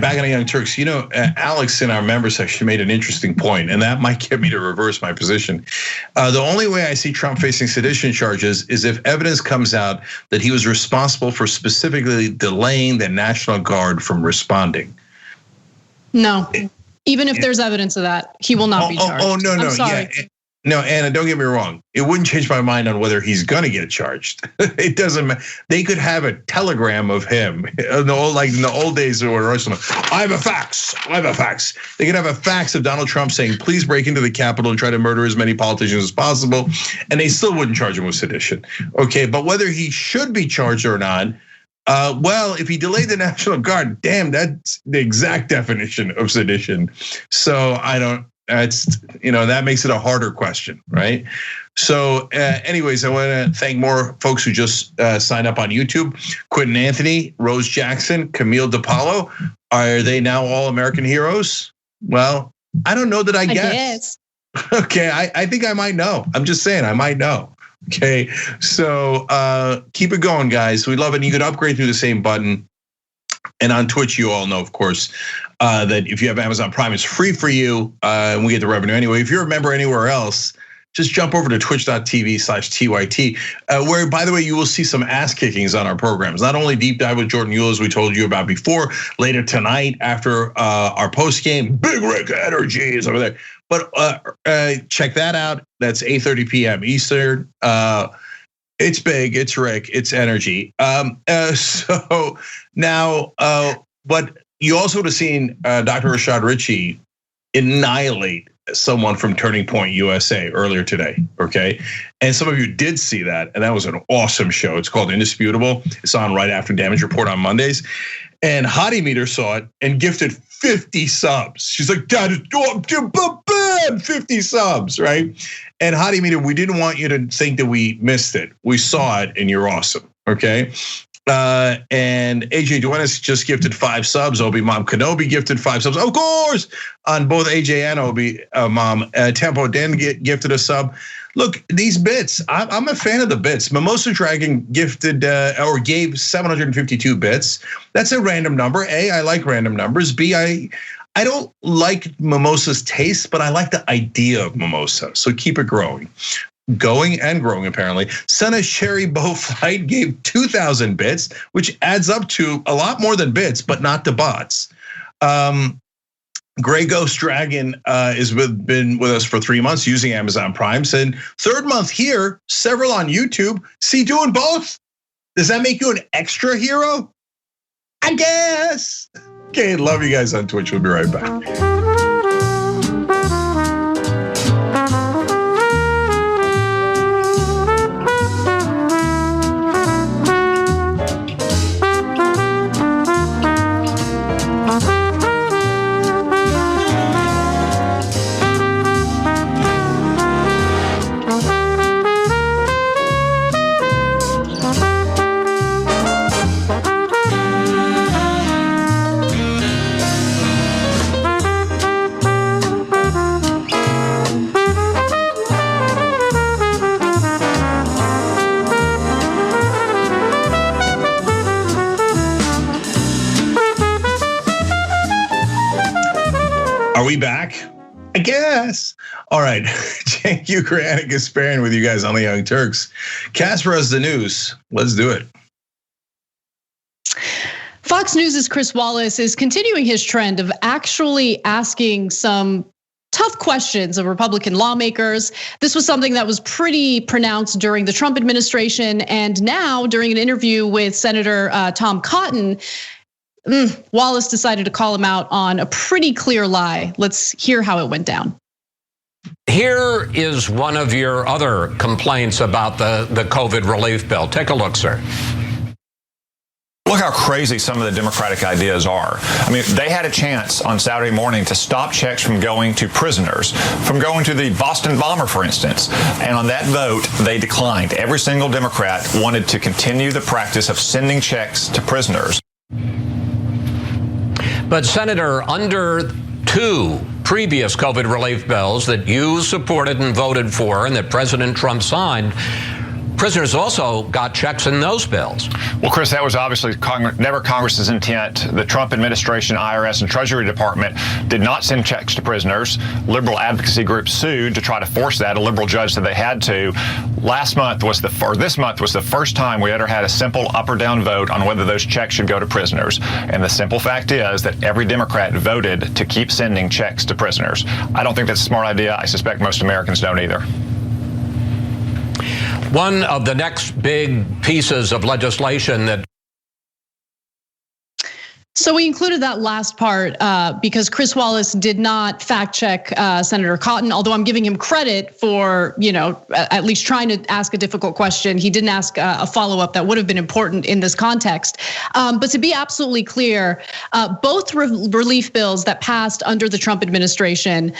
Back on the Young Turks, you know, Alex in our member section made an interesting point, and that might get me to reverse my position. The only way I see Trump facing sedition charges is if evidence comes out that he was responsible for specifically delaying the National Guard from responding. No, even if there's evidence of that, he will not be charged. Oh no, I'm sorry. Yeah. No, Anna, don't get me wrong. It wouldn't change my mind on whether he's gonna get charged. It doesn't matter. They could have a telegram of him, like in the old days or Russian. I have a fax. They could have a fax of Donald Trump saying, please break into the Capitol and try to murder as many politicians as possible. And they still wouldn't charge him with sedition. Okay, but whether he should be charged or not, well, if he delayed the National Guard, damn, that's the exact definition of sedition. So I don't. That makes it a harder question, right? So anyways, I want to thank more folks who just signed up on YouTube. Quentin Anthony, Rose Jackson, Camille DePaulo. Are they now all American heroes? Well, I don't know that I guess. Okay, I think I might know. I'm just saying I might know. Okay, so keep it going, guys. We love it. And you can upgrade through the same button. And on Twitch, you all know, of course, that if you have Amazon Prime, it's free for you, and we get the revenue anyway. If you're a member anywhere else, just jump over to twitch.tv/TYT, where, by the way, you will see some ass kickings on our programs. Not only Deep Dive with Jordan Uhl, as we told you about before, later tonight after our post game, Big Rick Energy is over there. But check that out. That's 8:30 p.m. Eastern. It's big, it's Rick, it's energy. So now, but you also would have seen Dr. Rashad Ritchie annihilate someone from Turning Point USA earlier today, okay? And some of you did see that, and that was an awesome show. It's called Indisputable. It's on right after Damage Report on Mondays. And Hottie Meter saw it and gifted 50 subs. She's like, that is 50 subs, right? And Hottie Meter, we didn't want you to think that we missed it. We saw it and you're awesome, okay? And AJ Duenas just gifted 5 subs. Obi Mom Kenobi gifted 5 subs. Of course, on both AJ and Obi Mom. Tempo Den gifted a sub. Look, these bits, I'm a fan of the bits. Mimosa Dragon gifted or gave 752 bits. That's a random number. A, I like random numbers. B, I don't like Mimosa's taste, but I like the idea of Mimosa. So keep it growing. Going and growing, apparently. Senna Cherry Bow Flight gave 2,000 bits, which adds up to a lot more than bits, but not to bots. Grey Ghost Dragon has been with us for 3 months using Amazon Prime. And 3rd month here, several on YouTube. See, doing both. Does that make you an extra hero? I guess. Okay, love you guys on Twitch. We'll be right back. Are we back? I guess. All right, Cenk Ukrainic Gasparian with you guys on the Young Turks. Casper has the news. Let's do it. Fox News' Chris Wallace is continuing his trend of actually asking some tough questions of Republican lawmakers. This was something that was pretty pronounced during the Trump administration, and now during an interview with Senator Tom Cotton, Wallace decided to call him out on a pretty clear lie. Let's hear how it went down. Here is one of your other complaints about the COVID relief bill. Take a look, sir. Look how crazy some of the Democratic ideas are. I mean, they had a chance on Saturday morning to stop checks from going to prisoners, from going to the Boston bomber, for instance. And on that vote, they declined. Every single Democrat wanted to continue the practice of sending checks to prisoners. But Senator, under 2 previous COVID relief bills that you supported and voted for and that President Trump signed, prisoners also got checks in those bills. Well, Chris, that was obviously never Congress's intent. The Trump administration, IRS, and Treasury Department did not send checks to prisoners. Liberal advocacy groups sued to try to force that. A liberal judge said they had to. This month was the first time we ever had a simple up or down vote on whether those checks should go to prisoners. And the simple fact is that every Democrat voted to keep sending checks to prisoners. I don't think that's a smart idea. I suspect most Americans don't either. One of the next big pieces of legislation that So we included that last part because Chris Wallace did not fact check Senator Cotton, although I'm giving him credit for, at least trying to ask a difficult question. He didn't ask a follow-up that would have been important in this context. But to be absolutely clear, both relief bills that passed under the Trump administration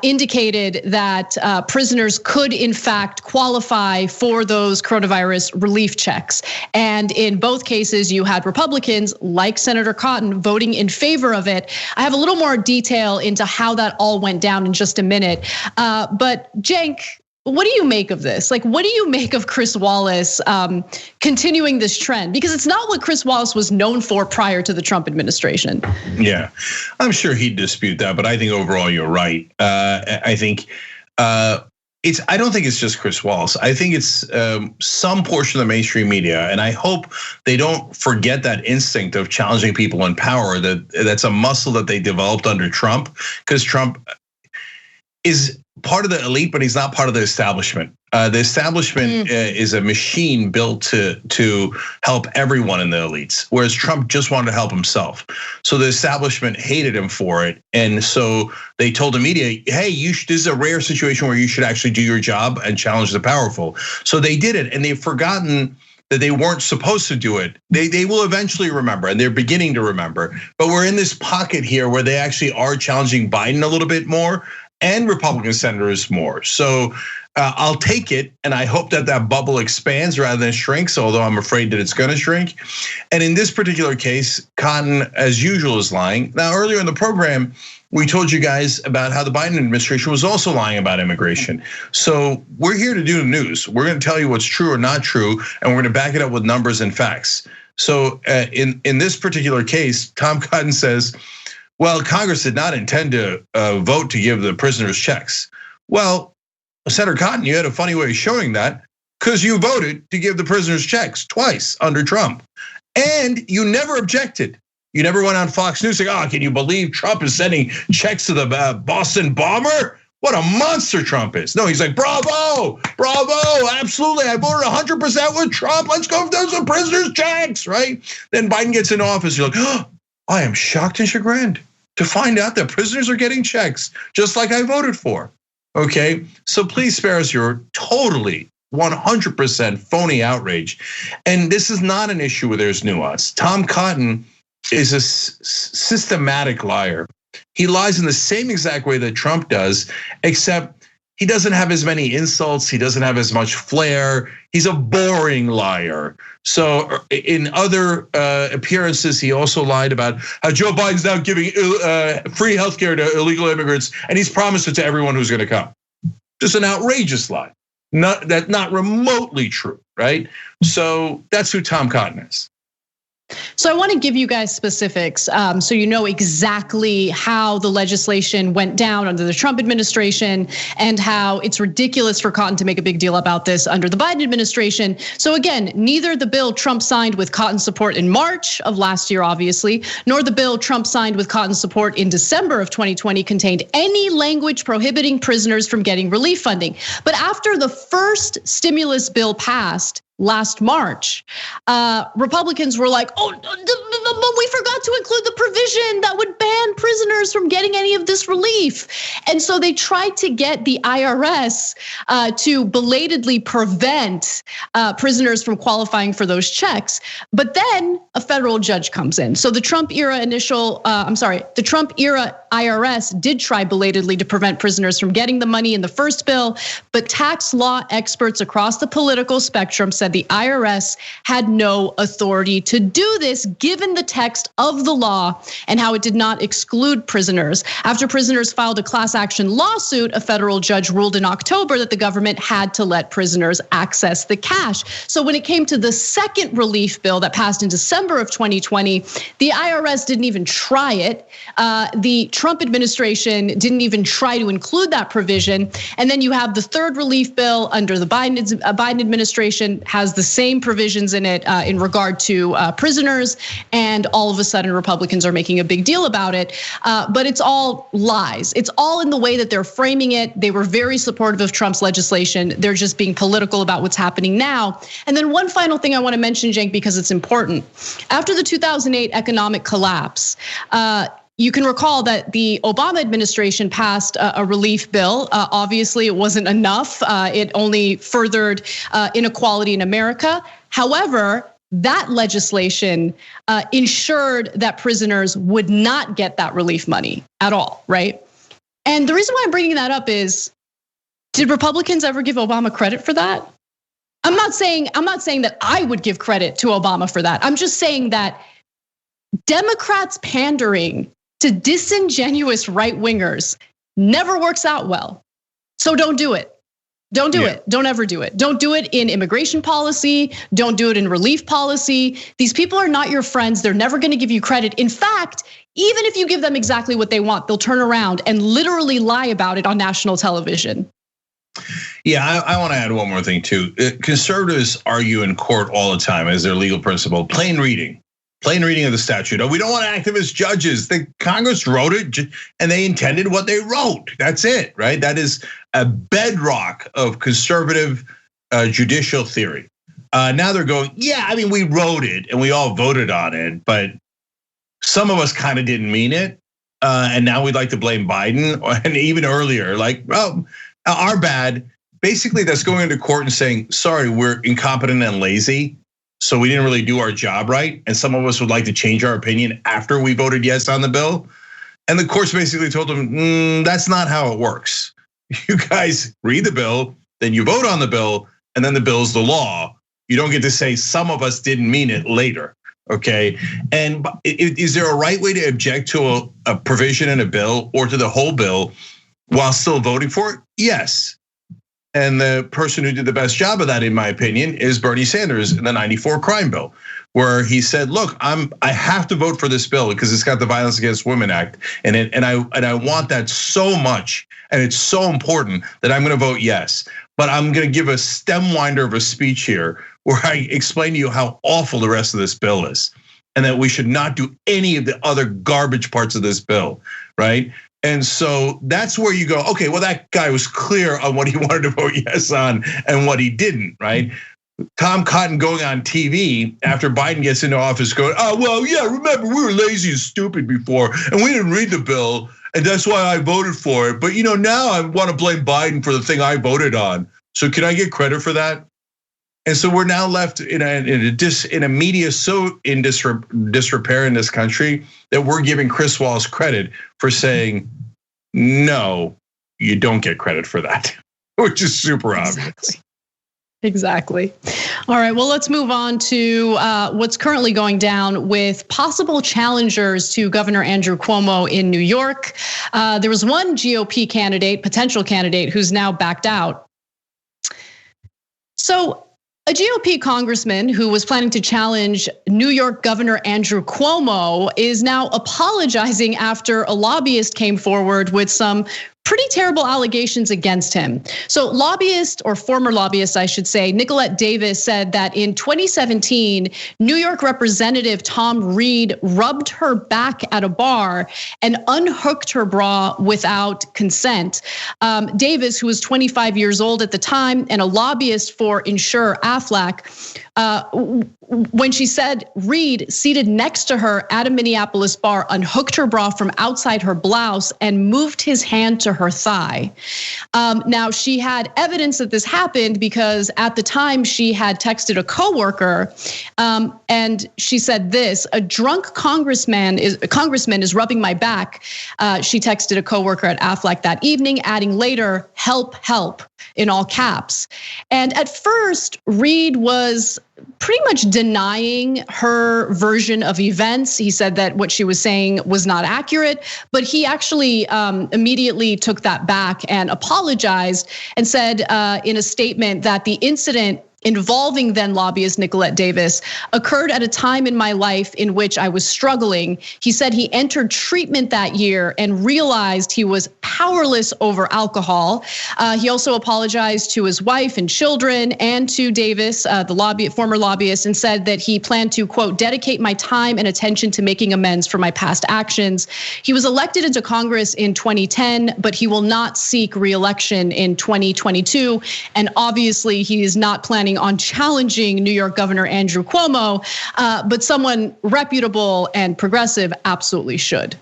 indicated that prisoners could in fact qualify for those coronavirus relief checks. And in both cases, you had Republicans like Senator Cotton voting in favor of it. I have a little more detail into how that all went down in just a minute. But Cenk, what do you make of this? Like, what do you make of Chris Wallace continuing this trend? Because it's not what Chris Wallace was known for prior to the Trump administration. Yeah, I'm sure he'd dispute that, but I think overall you're right. I think I don't think it's just Chris Wallace. I think it's some portion of the mainstream media, and I hope they don't forget that instinct of challenging people in power. That's a muscle that they developed under Trump, because Trump, is part of the elite, but he's not part of the establishment. The establishment is a machine built to help everyone in the elites, whereas Trump just wanted to help himself. So the establishment hated him for it, and so they told the media, "Hey, this is a rare situation where you should actually do your job and challenge the powerful." So they did it, and they've forgotten that they weren't supposed to do it. They will eventually remember, and they're beginning to remember. But we're in this pocket here where they actually are challenging Biden a little bit more, and Republican senators more. So I'll take it, and I hope that that bubble expands rather than shrinks, although I'm afraid that it's gonna shrink. And in this particular case, Cotton, as usual, is lying. Now, earlier in the program, we told you guys about how the Biden administration was also lying about immigration. So we're here to do the news. We're gonna tell you what's true or not true, and we're gonna back it up with numbers and facts. So in this particular case, Tom Cotton says, well, Congress did not intend to vote to give the prisoners checks. Well, Senator Cotton, you had a funny way of showing that, because you voted to give the prisoners checks twice under Trump, and you never objected. You never went on Fox News saying, "Oh, can you believe Trump is sending checks to the Boston bomber? What a monster Trump is." No, he's like, bravo, bravo, absolutely. I voted 100% with Trump. Let's go for some prisoners checks, right? Then Biden gets in office. You're like, oh, I am shocked and chagrined to find out that prisoners are getting checks, just like I voted for. Okay, so please spare us your totally 100% phony outrage. And this is not an issue where there's nuance. Tom Cotton is a systematic liar. He lies in the same exact way that Trump does, except he doesn't have as many insults. He doesn't have as much flair. He's a boring liar. So in other appearances, he also lied about how Joe Biden's now giving free healthcare to illegal immigrants, and he's promised it to everyone who's going to come. Just an outrageous lie. Not remotely true, right? So that's who Tom Cotton is. So I want to give you guys specifics so you know exactly how the legislation went down under the Trump administration and how it's ridiculous for Cotton to make a big deal about this under the Biden administration. So again, neither the bill Trump signed with Cotton's support in March of last year, obviously, nor the bill Trump signed with Cotton's support in December of 2020 contained any language prohibiting prisoners from getting relief funding. But after the first stimulus bill passed last March, Republicans were like, oh, we forgot to include the provision that would ban prisoners from getting any of this relief. And so they tried to get the IRS to belatedly prevent prisoners from qualifying for those checks. But then a federal judge comes in. So the Trump era the Trump era IRS did try belatedly to prevent prisoners from getting the money in the first bill, but tax law experts across the political spectrum said the IRS had no authority to do this given the text of the law and how it did not exclude prisoners. After prisoners filed a class action lawsuit, a federal judge ruled in October that the government had to let prisoners access the cash. So when it came to the second relief bill that passed in December of 2020, the IRS didn't even try it. The Trump administration didn't even try to include that provision. And then you have the third relief bill under the Biden administration has the same provisions in it in regard to prisoners, and all of a sudden Republicans are making a big deal about it. But it's all lies. It's all in the way that they're framing it. They were very supportive of Trump's legislation. They're just being political about what's happening now. And then one final thing I want to mention, Cenk, because it's important. After the 2008 economic collapse, you can recall that the Obama administration passed a relief bill. Obviously, it wasn't enough. It only furthered inequality in America. However, that legislation ensured that prisoners would not get that relief money at all, right? And the reason why I'm bringing that up is, did Republicans ever give Obama credit for that? I'm not saying that I would give credit to Obama for that. I'm just saying that Democrats pandering to disingenuous right-wingers never works out well. So don't do it. Don't do it. Don't ever do it. Don't do it in immigration policy. Don't do it in relief policy. These people are not your friends. They're never going to give you credit. In fact, even if you give them exactly what they want, they'll turn around and literally lie about it on national television. Yeah, I want to add one more thing too. Conservatives argue in court all the time as their legal principle, plain reading. plain reading of the statute. We don't want activist judges. The Congress wrote it and they intended what they wrote. That's it, right? That is a bedrock of conservative judicial theory. Now they're going, yeah, I mean, we wrote it and we all voted on it, but some of us kind of didn't mean it. And now we'd like to blame Biden, and even earlier, like, well, our bad. Basically, that's going into court and saying, sorry, we're incompetent and lazy, so we didn't really do our job right. And some of us would like to change our opinion after we voted yes on the bill. And the courts basically told them, that's not how it works. You guys read the bill, then you vote on the bill, and then the bill's the law. You don't get to say some of us didn't mean it later. Okay, and is there a right way to object to a provision in a bill or to the whole bill while still voting for it? Yes. And the person who did the best job of that, in my opinion, is Bernie Sanders in the '94 crime bill, where he said, "Look, I have to vote for this bill because it's got the Violence Against Women Act, and I want that so much, and it's so important that I'm going to vote yes. But I'm going to give a stem winder of a speech here where I explain to you how awful the rest of this bill is, and that we should not do any of the other garbage parts of this bill, right?" And so that's where you go, okay, well, that guy was clear on what he wanted to vote yes on and what he didn't, right? Tom Cotton going on TV after Biden gets into office going, oh, well, yeah, remember, we were lazy and stupid before, and we didn't read the bill, and that's why I voted for it. But now I want to blame Biden for the thing I voted on. So can I get credit for that? And so we're now left in a media so in disrepair in this country that we're giving Chris Wallace credit for saying, no, you don't get credit for that, which is super obvious. Exactly. All right, well, let's move on to what's currently going down with possible challengers to Governor Andrew Cuomo in New York. There was one GOP candidate, potential candidate, who's now backed out. So a GOP congressman who was planning to challenge New York Governor Andrew Cuomo is now apologizing after a lobbyist came forward with some pretty terrible allegations against him. So lobbyist, or former lobbyist, I should say, Nicolette Davis said that in 2017, New York Representative Tom Reed rubbed her back at a bar and unhooked her bra without consent. Davis, who was 25 years old at the time and a lobbyist for insurer Aflac, when she said Reed, seated next to her at a Minneapolis bar, unhooked her bra from outside her blouse and moved his hand to her thigh. Now, she had evidence that this happened because at the time she had texted a coworker, and she said this: "A drunk congressman is rubbing my back." She texted a coworker at Aflac that evening, adding later, "Help, help," in all caps. And at first, Reed was pretty much denying her version of events. He said that what she was saying was not accurate, but he actually immediately took that back and apologized and said in a statement that the incident involving then lobbyist Nicolette Davis occurred at a time in my life in which I was struggling. He said he entered treatment that year and realized he was powerless over alcohol. He also apologized to his wife and children and to Davis, the former lobbyist, and said that he planned to, quote, dedicate my time and attention to making amends for my past actions. He was elected into Congress in 2010, but he will not seek re-election in 2022. And obviously he is not planning on challenging New York Governor Andrew Cuomo, but someone reputable and progressive absolutely should.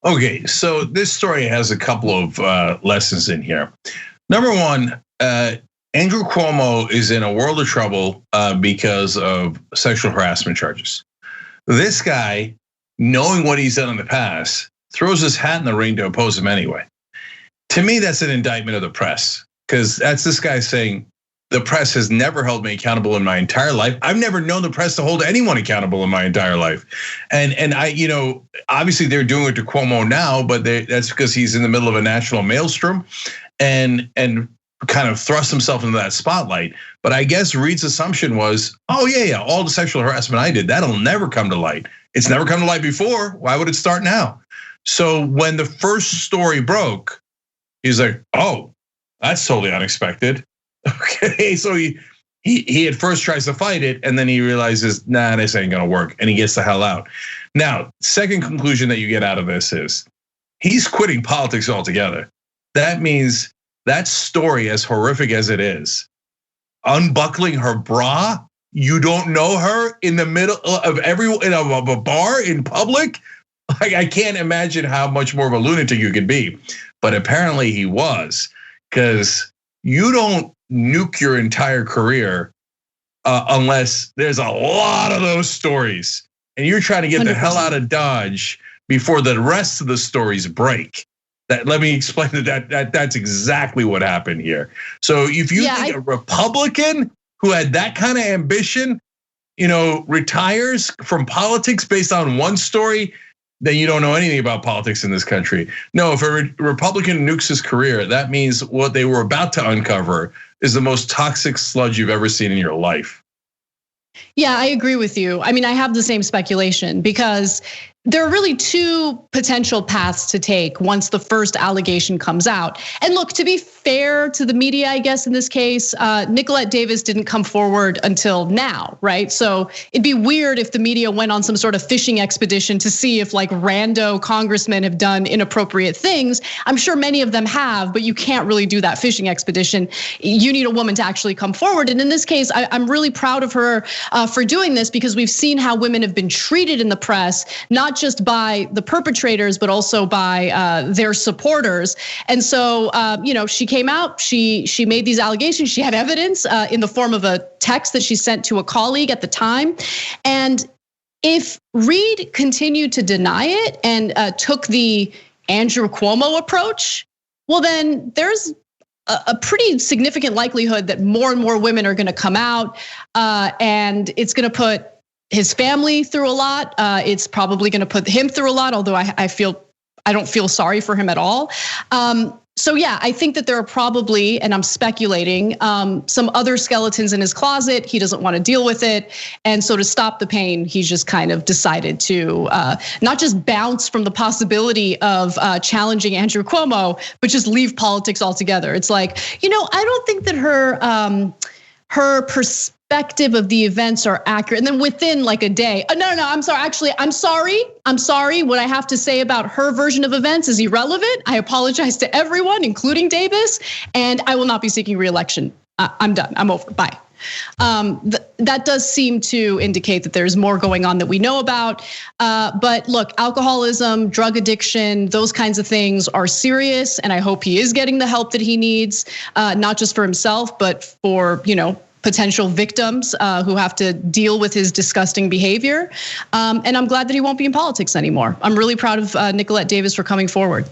Okay, so this story has a couple of lessons in here. Number one, Andrew Cuomo is in a world of trouble because of sexual harassment charges. This guy, knowing what he's done in the past, throws his hat in the ring to oppose him anyway. To me, that's an indictment of the press, because that's this guy saying, the press has never held me accountable in my entire life. I've never known the press to hold anyone accountable in my entire life. And I, obviously they're doing it to Cuomo now, but that's because he's in the middle of a national maelstrom and kind of thrust himself into that spotlight. But I guess Reed's assumption was, oh yeah, all the sexual harassment I did, that'll never come to light. It's never come to light before. Why would it start now? So when the first story broke, he's like, oh, that's totally unexpected. Okay, so he he at first tries to fight it, and then he realizes, nah, this ain't gonna work, and he gets the hell out. Now, second conclusion that you get out of this is he's quitting politics altogether. That means that story, as horrific as it is, unbuckling her bra, you don't know her in the middle of in a bar in public. Like, I can't imagine how much more of a lunatic you could be, but apparently he was, because you don't nuke your entire career unless there's a lot of those stories, and you're trying to get 100%. The hell out of Dodge before the rest of the stories break. Let me explain that's exactly what happened here. So if you think a Republican who had that kind of ambition, retires from politics based on one story, then you don't know anything about politics in this country. No, if a Republican nukes his career, that means what they were about to uncover is the most toxic sludge you've ever seen in your life. Yeah, I agree with you. I mean, I have the same speculation because there are really two potential paths to take once the first allegation comes out. And look, to be fair to the media, I guess in this case, Nicolette Davis didn't come forward until now, right? So it'd be weird if the media went on some sort of fishing expedition to see if like rando congressmen have done inappropriate things. I'm sure many of them have, but you can't really do that fishing expedition. You need a woman to actually come forward. And in this case, I'm really proud of her for doing this because we've seen how women have been treated in the press, not just by the perpetrators, but also by their supporters. And so, she came out, she made these allegations. She had evidence in the form of a text that she sent to a colleague at the time. And if Reid continued to deny it and took the Andrew Cuomo approach, well, then there's a pretty significant likelihood that more and more women are going to come out, and it's going to put his family through a lot. It's probably going to put him through a lot, although I don't feel sorry for him at all. So yeah, I think that there are probably, and I'm speculating, some other skeletons in his closet. He doesn't want to deal with it. And so to stop the pain, he's just kind of decided to not just bounce from the possibility of challenging Andrew Cuomo, but just leave politics altogether. It's like, I don't think that her perspective of the events are accurate. And then within like a day, no, I'm sorry. Actually, I'm sorry. What I have to say about her version of events is irrelevant. I apologize to everyone, including Davis, and I will not be seeking re-election. I'm done. I'm over. Bye. That does seem to indicate that there's more going on that we know about. But look, alcoholism, drug addiction, those kinds of things are serious. And I hope he is getting the help that he needs, not just for himself, but for, potential victims who have to deal with his disgusting behavior. And I'm glad that he won't be in politics anymore. I'm really proud of Nicolette Davis for coming forward.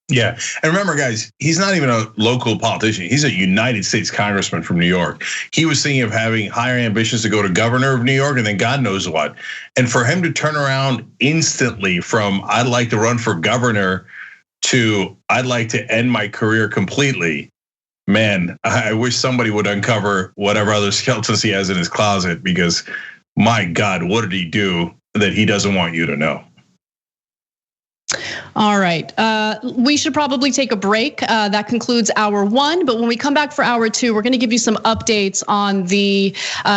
Yeah, and remember, guys, he's not even a local politician. He's a United States congressman from New York. He was thinking of having higher ambitions to go to governor of New York and then God knows what. And for him to turn around instantly from I'd like to run for governor to I'd like to end my career completely, man, I wish somebody would uncover whatever other skeletons he has in his closet, because my God, what did he do that he doesn't want you to know? All right, we should probably take a break. That concludes hour one, but when we come back for hour two, we're gonna give you some updates on the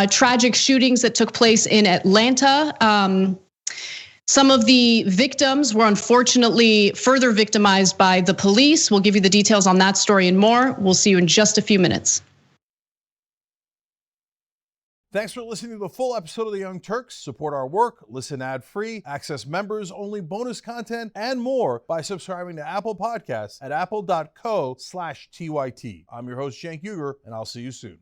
tragic shootings that took place in Atlanta. Some of the victims were unfortunately further victimized by the police. We'll give you the details on that story and more. We'll see you in just a few minutes. Thanks for listening to the full episode of The Young Turks. Support our work, listen ad-free, access members-only bonus content, and more by subscribing to Apple Podcasts at apple.co/TYT. I'm your host, Cenk Uygur, and I'll see you soon.